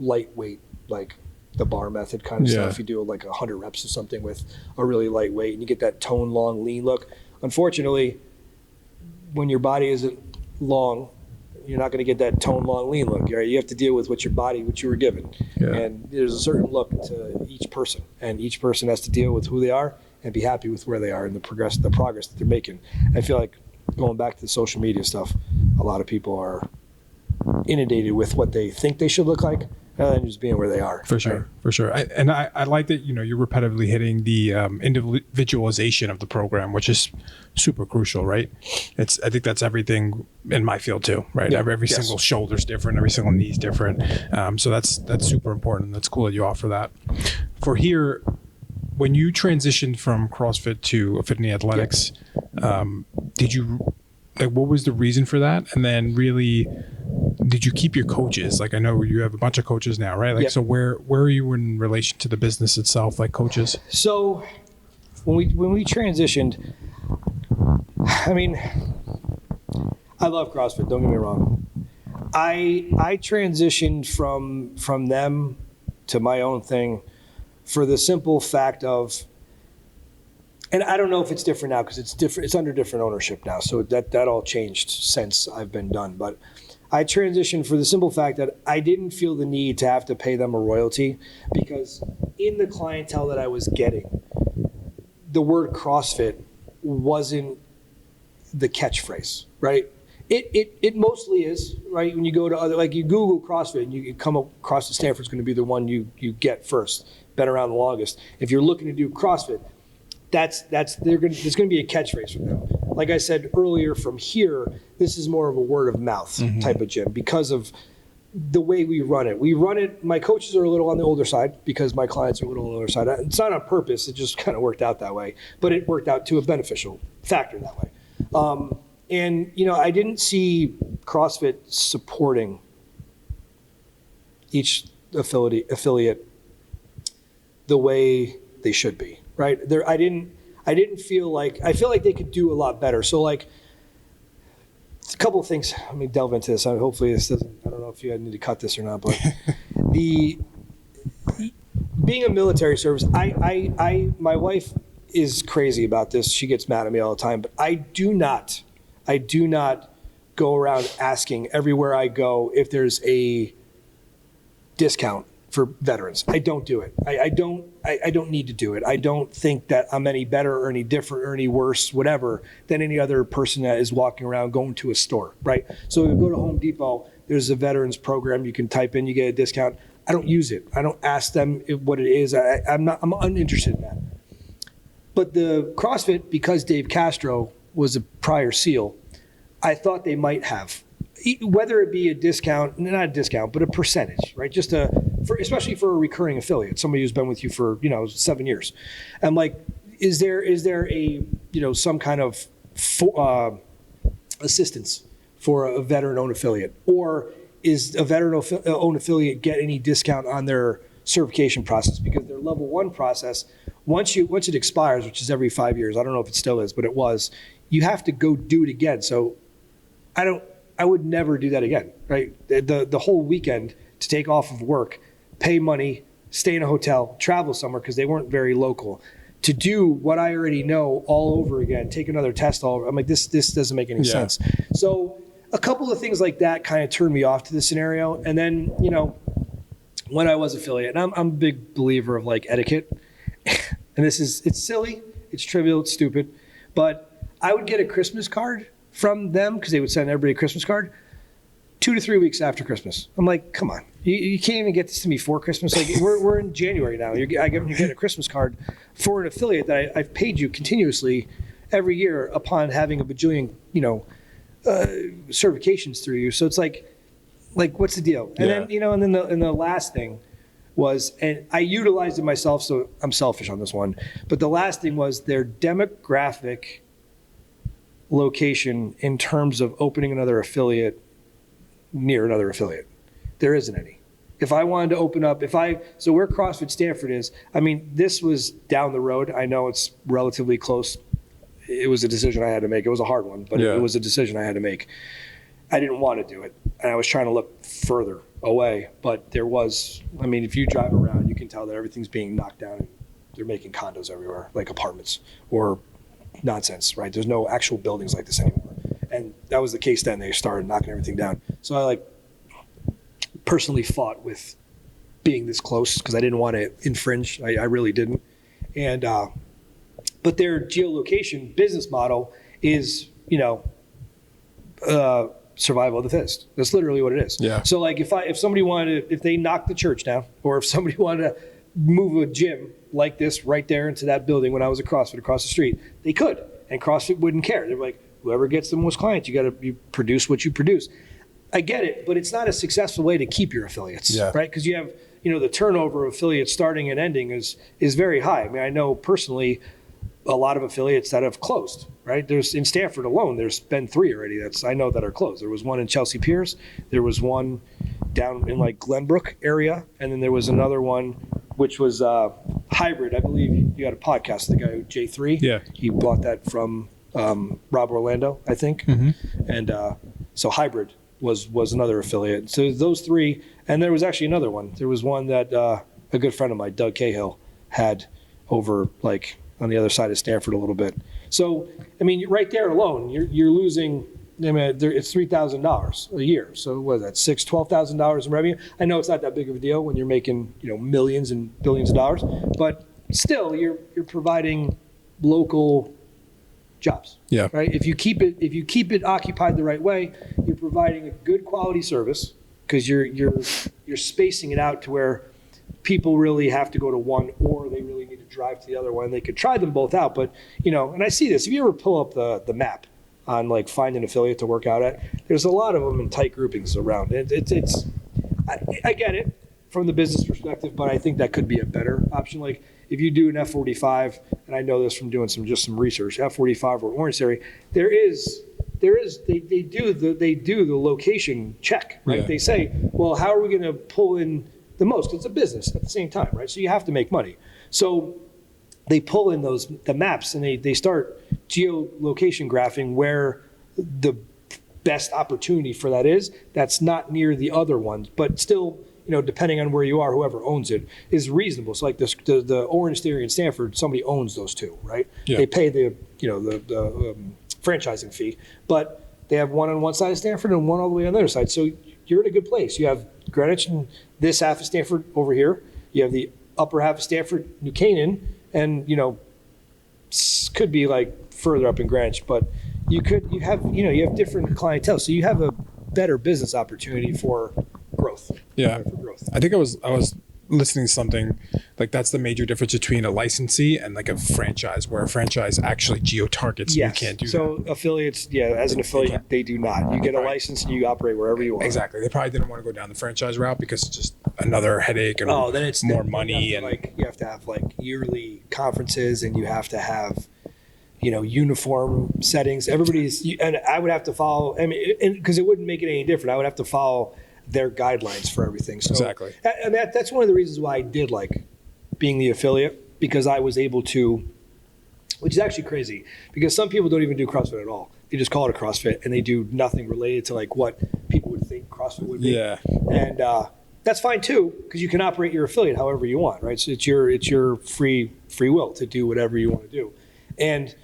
lightweight, like the bar method kind of stuff. You do like 100 reps or something with a really lightweight, and you get that tone long, lean look. Unfortunately, when your body isn't long, you're not going to get that tone long lean look, right? You have to deal with what you were given. And there's a certain look to each person, and each person has to deal with who they are and be happy with where they are and the progress that they're making. I feel like, going back to the social media stuff, a lot of people are inundated with what they think they should look like, rather than just being where they are. For sure, right? for sure. I like that, you're repetitively hitting the individualization of the program, which is super crucial, right? I think that's everything in my field too, right? Yeah. Every Yes. single shoulder's different, every single knee's different. So that's super important. That's cool that you offer that. For here, when you transitioned from CrossFit to Affinity Athletics, what was the reason for that? And then really, did you keep your coaches? Like, I know you have a bunch of coaches now, right? Like, so where are you in relation to the business itself, like coaches? So when we transitioned, I mean, I love CrossFit, don't get me wrong. I transitioned from them to my own thing for the simple fact of, and I don't know if it's different now because it's different. It's under different ownership now, so that all changed since I've been done. But I transitioned for the simple fact that I didn't feel the need to have to pay them a royalty, because in the clientele that I was getting, the word CrossFit wasn't the catchphrase, right? It mostly is, right? When you go to other, like you Google CrossFit and you come across the Stanford's going to be the one you get first, been around the longest. If you're looking to do CrossFit, there's going to be a catchphrase from them. Like I said earlier, from here, this is more of a word of mouth type of gym because of the way we run it. My coaches are a little on the older side because my clients are a little on the older side. It's not on purpose. It just kind of worked out that way, but it worked out to a beneficial factor that way. And, I didn't see CrossFit supporting each affiliate the way they should be, right? I didn't feel like, I feel like they could do a lot better. So like a couple of things, let me delve into this. Hopefully this doesn't, I don't know if you need to cut this or not, but being a military service, my wife is crazy about this. She gets mad at me all the time, but I do not go around asking everywhere I go if there's a discount for veterans. I don't do it. I don't need to do it. I don't think that I'm any better or any different or any worse, whatever, than any other person that is walking around going to a store, right? So you go to Home Depot, there's a veterans program. You can type in, you get a discount. I don't use it. I don't ask them what it is. I'm uninterested in that. But the CrossFit, because Dave Castro was a prior SEAL, I thought they might have, whether it be a discount, not a discount, but a percentage, right? Just especially for a recurring affiliate, somebody who's been with you for 7 years. I'm like, is there a some kind of assistance for a veteran-owned affiliate, or is a veteran-owned affiliate get any discount on their certification process? Because their level 1 process, once it expires, which is every 5 years, I don't know if it still is, but it was, you have to go do it again. So I would never do that again, right? The whole weekend to take off of work, pay money, stay in a hotel, travel somewhere because they weren't very local, to do what I already know all over again, take another test all over. I'm like, this doesn't make any sense. So a couple of things like that kind of turned me off to the scenario. And then, when I was affiliate, and I'm a big believer of like etiquette, and it's silly, it's trivial, it's stupid, but I would get a Christmas card from them because they would send everybody a Christmas card 2 to 3 weeks after Christmas. I'm like, come on, you can't even get this to me for Christmas. Like we're in January now. You get a Christmas card for an affiliate that I've paid you continuously every year upon having a bajillion, certifications through you. So it's like what's the deal? And then, and the last thing was, and I utilized it myself, so I'm selfish on this one, but the last thing was their demographic location in terms of opening another affiliate near another affiliate. There isn't any. If I wanted to open up, so where CrossFit Stanford is, this was down the road. I know it's relatively close. It was a decision I had to make. It was a hard one, but it was a decision I had to make. I didn't want to do it, and I was trying to look further away, but there was, if you drive around, you can tell that everything's being knocked down and they're making condos everywhere, like apartments or nonsense, right? There's no actual buildings like this anymore. And that was the case then. They started knocking everything down. So I personally fought with being this close because I didn't want to infringe. I really didn't. And, but their geolocation business model is, survival of the fittest. That's literally what it is. Yeah. So like if somebody wanted to, if they knocked the church down, or if somebody wanted to move a gym like this right there into that building when I was at CrossFit across the street, they could, and CrossFit wouldn't care. They're like, whoever gets the most clients, you produce what you produce. I get it, but it's not a successful way to keep your affiliates, right? Because you have, the turnover of affiliates starting and ending is very high. I know personally a lot of affiliates that have closed, right? There's in Stanford alone, there's been 3 already I know that are closed. There was one in Chelsea Piers, there was one down in Glenbrook area, and then there was another one which was hybrid. I believe you got a podcast, the guy J3. Yeah. He bought that from Rob Orlando, I think. Mm-hmm. And so hybrid was another affiliate. So those 3, and there was actually another one. There was one that a good friend of mine, Doug Cahill, had over on the other side of Stanford a little bit. So, right there alone, you're losing, it's $3,000 a year. So what is that, $12,000 in revenue? I know it's not that big of a deal when you're making, millions and billions of dollars, but still you're providing local jobs. Yeah. Right. If you keep it occupied the right way, you're providing a good quality service because you're spacing it out to where people really have to go to one, or they really need to drive to the other one. They could try them both out, but and I see this. If you ever pull up the map on like find an affiliate to work out at, there's a lot of them in tight groupings around. I get it from the business perspective, but I think that could be a better option. Like if you do an F45, and I know this from doing some research, F45 or Orange Theory, they do the location check, right? Yeah. They say, well, how are we going to pull in the most? It's a business at the same time, right? So you have to make money. So they pull in the maps and they start geolocation graphing where the best opportunity for that is. That's not near the other ones, but still, depending on where you are, whoever owns it is reasonable. So like the Orange Theory in Stanford, somebody owns those two, right? Yeah. They pay the franchising fee, but they have one on one side of Stanford and one all the way on the other side. So you're in a good place. You have Greenwich and this half of Stanford over here. You have the upper half of Stanford, New Canaan, and could be like further up in Greenwich, but you have different clientele, so you have a better business opportunity for growth. Yeah, for growth. I think I was listening to something like that's the major difference between a licensee and like a franchise, where a franchise actually geo-targets. Yes. You can't do so that. Affiliates, as an affiliate, they do not. You get a license and you operate wherever you want. Exactly. They probably didn't want to go down the franchise route because it's just another headache and then it's more money. You have to have like yearly conferences, and you have to have uniform settings. And I would have to follow. I mean, because it wouldn't make it any different. I would have to follow their guidelines for everything. So, exactly. And that's one of the reasons why I did like being the affiliate, because I was able to, which is actually crazy, because some people don't even do CrossFit at all. They just call it a CrossFit and they do nothing related to like what people would think CrossFit would be. Yeah. And that's fine too, because you can operate your affiliate however you want, right? So it's your free will to do whatever you want to do. And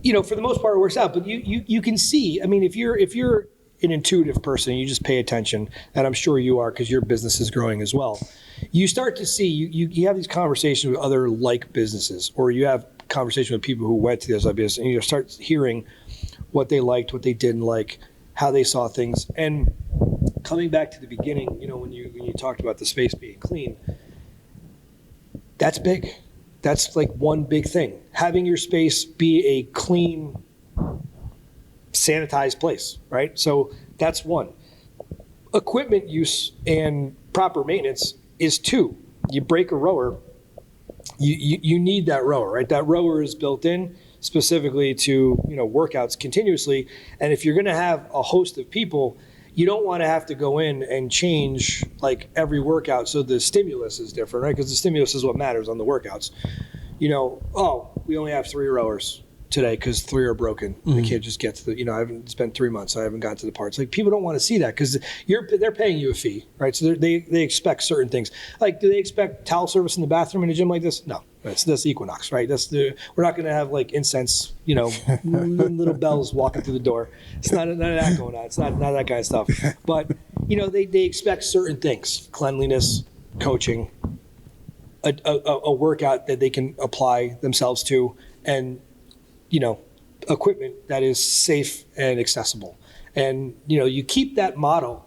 for the most part it works out, but you can see, I mean, if you're an intuitive person, you just pay attention, and I'm sure you are because your business is growing as well. You start to see, you have these conversations with other like businesses, or you have conversations with people who went to those business, and you start hearing what they liked, what they didn't like, how they saw things. And coming back to the beginning, when you talked about the space being clean, that's big. That's like one big thing. Having your space be a clean, sanitized place, right? So that's one. Equipment use and proper maintenance is two. You break a rower, you need that rower, right? That rower is built in specifically to workouts continuously, and if you're going to have a host of people, you don't want to have to go in and change like every workout so the stimulus is different, right? Because the stimulus is what matters on the workouts. We only have 3 rowers today because 3 are broken. Mm-hmm. I can't just get to the, I haven't spent 3 months, so I haven't gotten to the parts. Like, people don't want to see that because they're paying you a fee, right? So they expect certain things. Like, do they expect towel service in the bathroom in a gym like this? No, that's Equinox, right? We're not going to have like incense, little bells walking through the door. It's none of that going on. It's not that kind of stuff. But they expect certain things: cleanliness, coaching, a workout that they can apply themselves to, and equipment that is safe and accessible. And, you keep that model.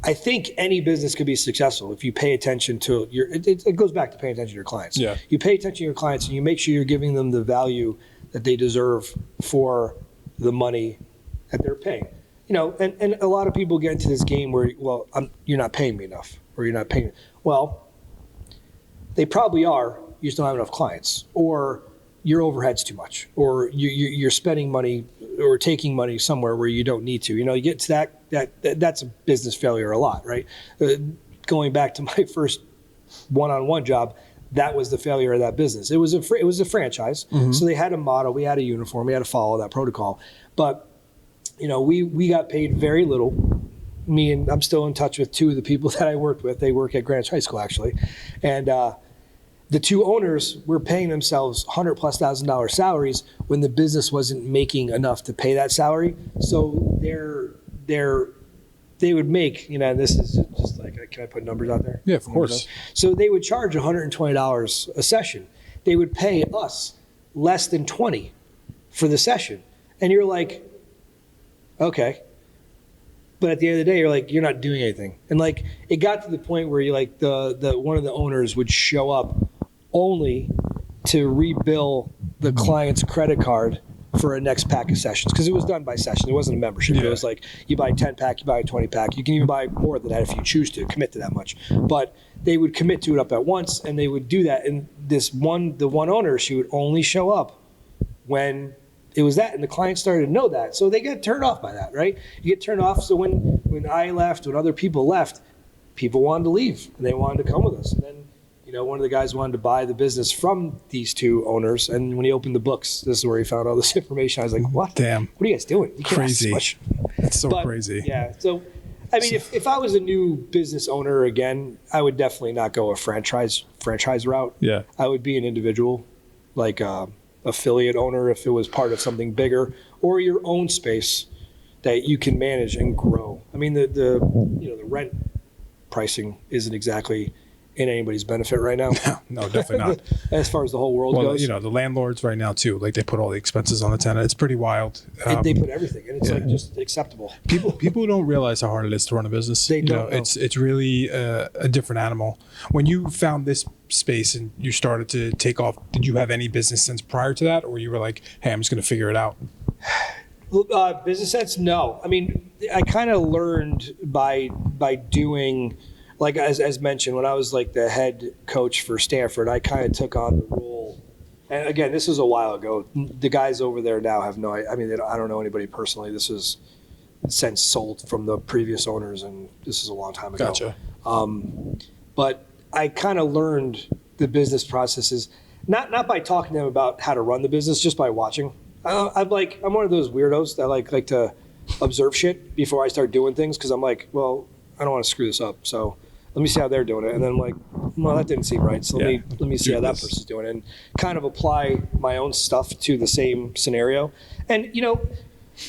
I think any business could be successful if you pay attention to it goes back to paying attention to your clients. Yeah. You pay attention to your clients and you make sure you're giving them the value that they deserve for the money that they're paying. And a lot of people get into this game where, you're not paying me enough, or you're not paying me. Well, they probably are. You just don't have enough clients, or your overhead's too much, or you're spending money or taking money somewhere where you don't need to. You get to that's a business failure a lot, right? Going back to my first one-on-one job, that was the failure of that business. It was a franchise, mm-hmm. So they had a model, we had a uniform, we had to follow that protocol. But we got paid very little. I'm still in touch with 2 of the people that I worked with. They work at Greenwich High School actually, and the 2 owners were paying themselves $100,000+ salaries when the business wasn't making enough to pay that salary. So they would make, and this is just like, can I put numbers out there? Yeah, of course. So they would charge $120 a session. They would pay us less than $20 for the session. And you're like, okay. But at the end of the day, you're like, you're not doing anything. And like, it got to the point where you like the one of the owners would show up only to rebill the client's credit card for a next pack of sessions, because it was done by session. It wasn't a membership. Yeah. It was like you buy a 10 pack, you buy a 20 pack. You can even buy more than that if you choose to commit to that much. But they would commit to it up at once, and they would do that. And the one owner, she would only show up when it was that, and the client started to know that. So they get turned off by that, right? You get turned off. So when I left, when other people left, people wanted to leave, and they wanted to come with us. And then, one of the guys wanted to buy the business from these two owners, and when he opened the books, this is where he found all this information. I was like, what? Damn. What are you guys doing? You can't ask Crazy. this much. It's so crazy. Yeah. So, I mean, if I was a new business owner again, I would definitely not go a franchise route. Yeah. I would be an individual, like affiliate owner if it was part of something bigger, or your own space that you can manage and grow. I mean, the rent pricing isn't exactly in anybody's benefit right now. No, definitely not. As far as the whole world goes. The landlords right now too, like they put all the expenses on the tenant. It's pretty wild. They put everything, and it's like just acceptable. People don't realize how hard it is to run a business. They don't know. It's really a different animal. When you found this space and you started to take off, did you have any business sense prior to that, or you were like, hey, I'm just going to figure it out? Business sense, no. I mean, I kind of learned by doing, like as mentioned, when I was like the head coach for Stanford, I kind of took on the role. And again, this was a while ago. The guys over there now have no idea. I mean, I don't know anybody personally. This was since sold from the previous owners, and this is a long time ago. Gotcha. But I kind of learned the business processes, not by talking to them about how to run the business, just by watching. I'm one of those weirdos that like to observe shit before I start doing things, because I'm like, well, I don't want to screw this up, so let me see how they're doing it. And then I'm like, well, that didn't seem right, so let me see how that person's doing it, and kind of apply my own stuff to the same scenario. And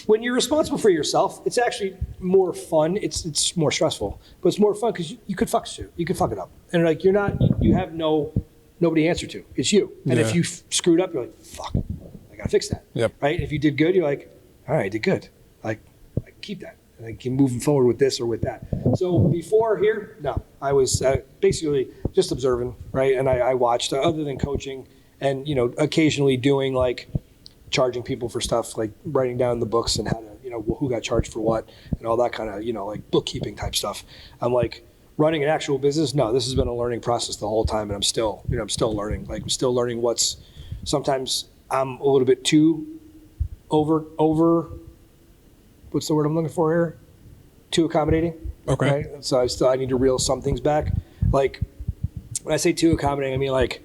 when you're responsible for yourself, it's actually more fun. It's more stressful, but it's more fun because you could fuck shit. You could fuck it up, and like you have nobody to answer to. It's you. And if you screwed up, you're like, fuck, I gotta fix that. Yep. Right. If you did good, you're like, all right, I did good. Like, I can keep that, and I can move forward with this or with that. So before here, no, I was basically just observing, right? And I watched, other than coaching, and occasionally doing like charging people for stuff, like writing down the books and how to, who got charged for what and all that kind of, like bookkeeping type stuff. I'm like, running an actual business, no, this has been a learning process the whole time, and I'm still learning. Like, I'm still learning sometimes I'm a little bit too over, what's the word I'm looking for here? Too accommodating. Okay. Right? So I need to reel some things back. Like, when I say too accommodating, I mean like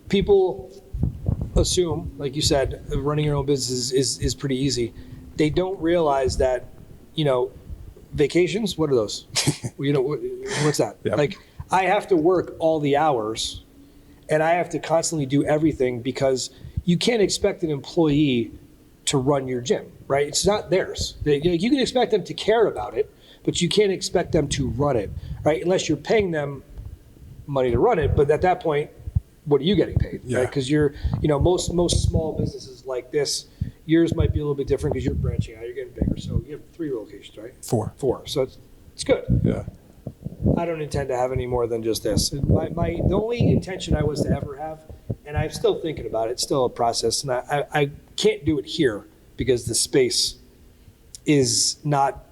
people assume, like you said, running your own business is pretty easy. They don't realize that, vacations, what are those? What's that? Yep. Like, I have to work all the hours, and I have to constantly do everything, because you can't expect an employee to run your gym, right? It's not theirs. You can expect them to care about it, but you can't expect them to run it, right? Unless you're paying them money to run it, but at that point, what are you getting paid? Yeah. Right? Because most small businesses like this, yours might be a little bit different because you're branching out, you're getting bigger. So you have 3 locations, right? 4. So it's good. Yeah. I don't intend to have any more than just this. The only intention I was to ever have, and I'm still thinking about it, it's still a process, and I can't do it here because the space is not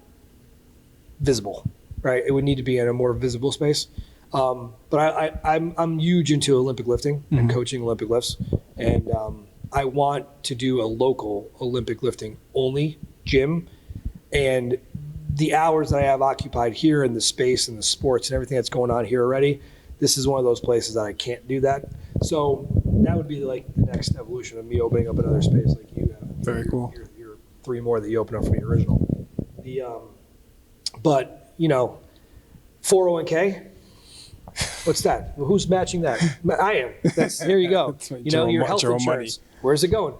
visible, right? It would need to be in a more visible space. But I'm huge into Olympic lifting and coaching Olympic lifts, and I want to do a local Olympic lifting only gym, and the hours that I have occupied here in the space and the sports and everything that's going on here already, this is one of those places that I can't do that. So that would be like the next evolution of me opening up another space like you have. Very cool. Your 3 more that you open up from the original. But 401k. What's that? Well, who's matching that? I am. Here you go. Your health insurance. Where's it going?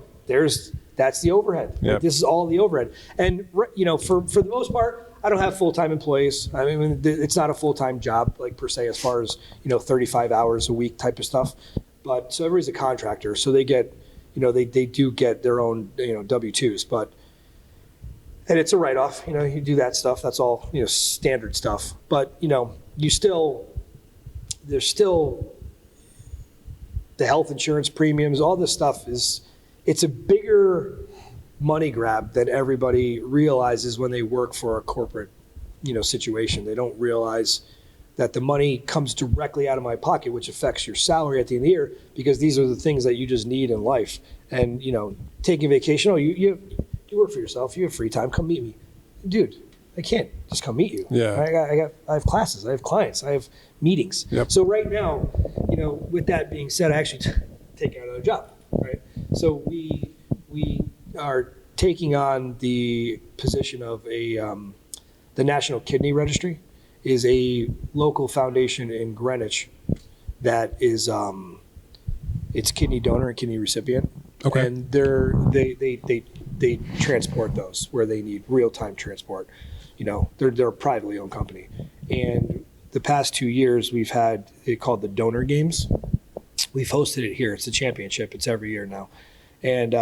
That's the overhead. Yep. This is all the overhead. And for the most part, I don't have full-time employees. I mean, it's not a full-time job, like per se, as far as 35 hours a week type of stuff. But so everybody's a contractor, so they get, they do get their own W-2s. And it's a write-off. You do that stuff. That's all standard stuff. But there's still the health insurance premiums, all this stuff it's a bigger money grab than everybody realizes when they work for a corporate, situation. They don't realize that the money comes directly out of my pocket, which affects your salary at the end of the year, because these are the things that you just need in life. And, taking vacation, you work for yourself, you have free time, come meet me. Dude, I can't just come meet you. Yeah. I have classes, I have clients, I have meetings. Yep. So right now, with that being said, I actually take out another job, right? So we are taking on the position of the National Kidney Registry is a local foundation in Greenwich that is it's kidney donor and kidney recipient. Okay. And they transport those where they need real-time transport. They're a privately owned company. And the past 2 years we've had it called the Donor Games. We've hosted it here. It's a championship. It's every year now. And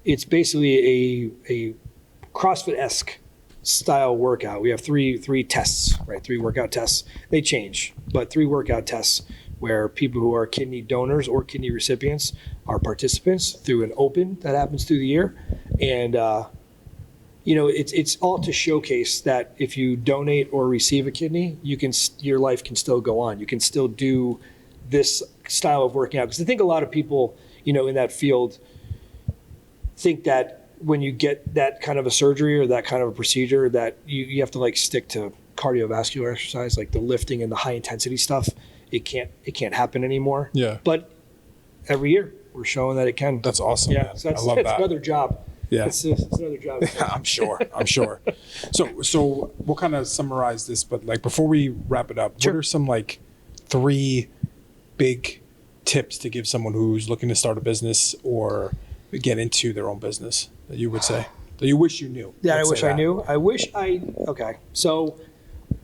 it's basically a CrossFit-esque style workout. We have three tests, right? 3 workout tests. They change, but 3 workout tests where people who are kidney donors or kidney recipients are participants through an open that happens through the year. And, it's all to showcase that if you donate or receive a kidney, your life can still go on. You can still do this style of working out. Because I think a lot of people, in that field think that when you get that kind of a surgery or that kind of a procedure that you have to stick to cardiovascular exercise, like the lifting and the high intensity stuff. It can't happen anymore. Yeah. But every year we're showing that it can. That's awesome. Yeah. Man. So that's I love that. another job. Yeah. It's another job. I'm sure. So we'll kind of summarize this, but before we wrap it up, Sure. What are some 3 big tips to give someone who's looking to start a business or get into their own business that you would say that you wish you knew? Yeah, Let's I wish say I knew. Okay. So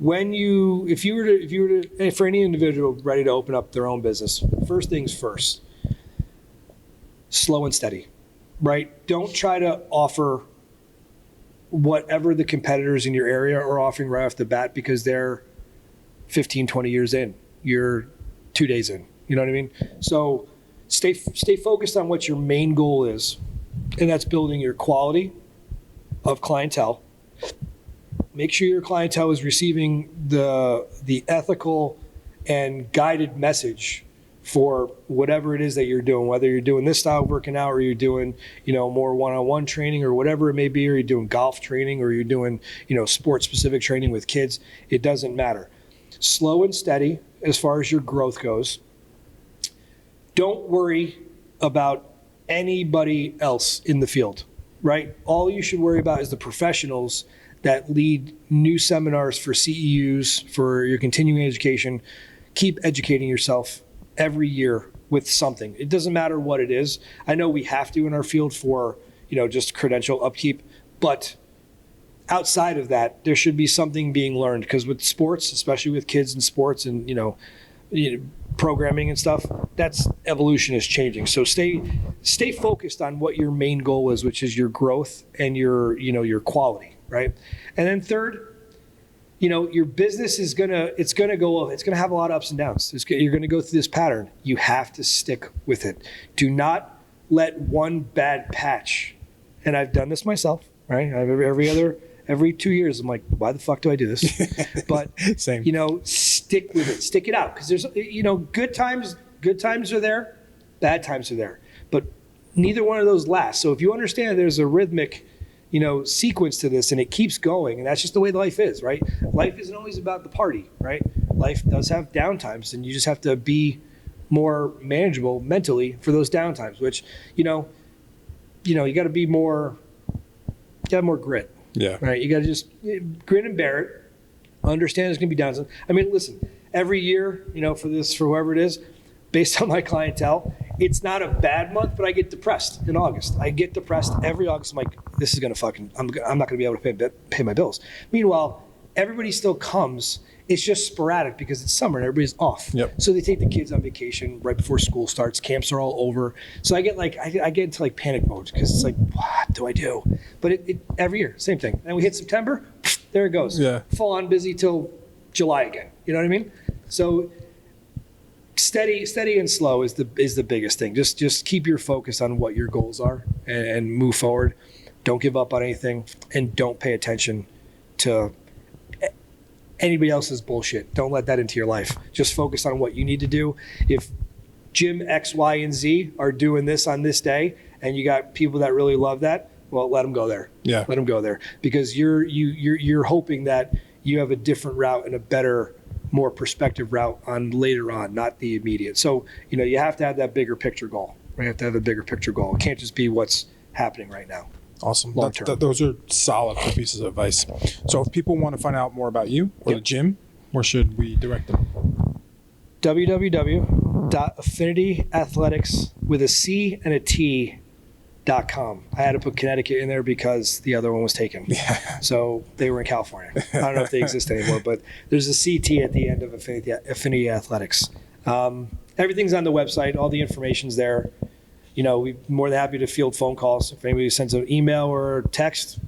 if you were to, for any individual ready to open up their own business, first things first, slow and steady, right? Don't try to offer whatever the competitors in your area are offering right off the bat because they're 15, 20 years in. You're 2 days in. You know what I mean? So stay focused on what your main goal is, and that's building your quality of clientele. Make sure your clientele is receiving the ethical and guided message for whatever it is that you're doing, whether you're doing this style of working out or you're doing, more one-on-one training or whatever it may be, or you're doing golf training or you're doing, sport-specific training with kids. It doesn't matter. Slow and steady as far as your growth goes. Don't worry about anybody else in the field, right? All you should worry about is the professionals that lead new seminars for CEUs, for your continuing education. Keep educating yourself every year with something. It doesn't matter what it is. I know we have to in our field for, just credential upkeep, but outside of that, there should be something being learned, because with sports, especially with kids in sports and, programming and stuff, that's evolution is changing. So stay focused on what your main goal is, which is your growth and your quality, right? And then third, your business is going to have a lot of ups and downs. You're going to go through this pattern. You have to stick with it. Do not let one bad patch, and I've done this myself, right? Every 2 years, I'm like, why the fuck do I do this? But Same. Stick with it, stick it out, because there's good times are there, bad times are there, but neither one of those lasts. So if you understand there's a rhythmic sequence to this, and it keeps going, and that's just the way life is, right? Life isn't always about the party, right? Life does have downtimes, and you just have to be more manageable mentally for those downtimes, which you got to be more, more grit. Yeah. Right. You got to just grin and bear it. Understand there's going to be downsides. I mean, listen, every year, for whoever it is, based on my clientele, it's not a bad month, but I get depressed in August. I get depressed every August. I'm like, this is going to I'm not going to be able to pay my bills. Meanwhile, everybody still comes. It's just sporadic because it's summer and everybody's off. Yep. So they take the kids on vacation right before school starts. Camps are all over. So I get I get into panic mode because it's like, what do I do? But it every year, same thing. And we hit September, there it goes. Yeah. Full on busy till July again. You know what I mean? So steady and slow is the biggest thing. Just keep your focus on what your goals are and move forward. Don't give up on anything, and don't pay attention to anybody else's bullshit. Don't let that into your life. Just focus on what you need to do. If Jim X, Y, and Z are doing this on this day, and you got people that really love that, well, let them go there. Yeah. Let them go there, because you're hoping that you have a different route and a better, more perspective route on later on, not the immediate. So, you have to have that bigger picture goal. You have to have a bigger picture goal. It can't just be what's happening right now. Awesome. Long term. Those are solid pieces of advice. So if people want to find out more about you or the gym, where should we direct them? www.affinityathletics with a C and a T.com. I had to put Connecticut in there because the other one was taken. Yeah. So they were in California. I don't know if they exist anymore, but there's a CT at the end of Affinity Athletics. Everything's on the website. All the information's there. We're more than happy to field phone calls. If anybody sends an email or a text,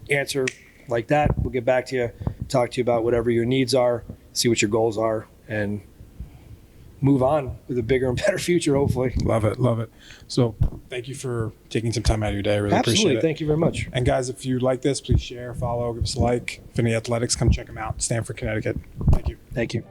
answer like that. We'll get back to you, talk to you about whatever your needs are, see what your goals are, and move on with a bigger and better future, hopefully. Love it. So thank you for taking some time out of your day. I really appreciate it. Thank you very much. And guys, if you like this, please share, follow, give us a like. Affinity Athletics, come check them out. Stamford, Connecticut. Thank you. Thank you.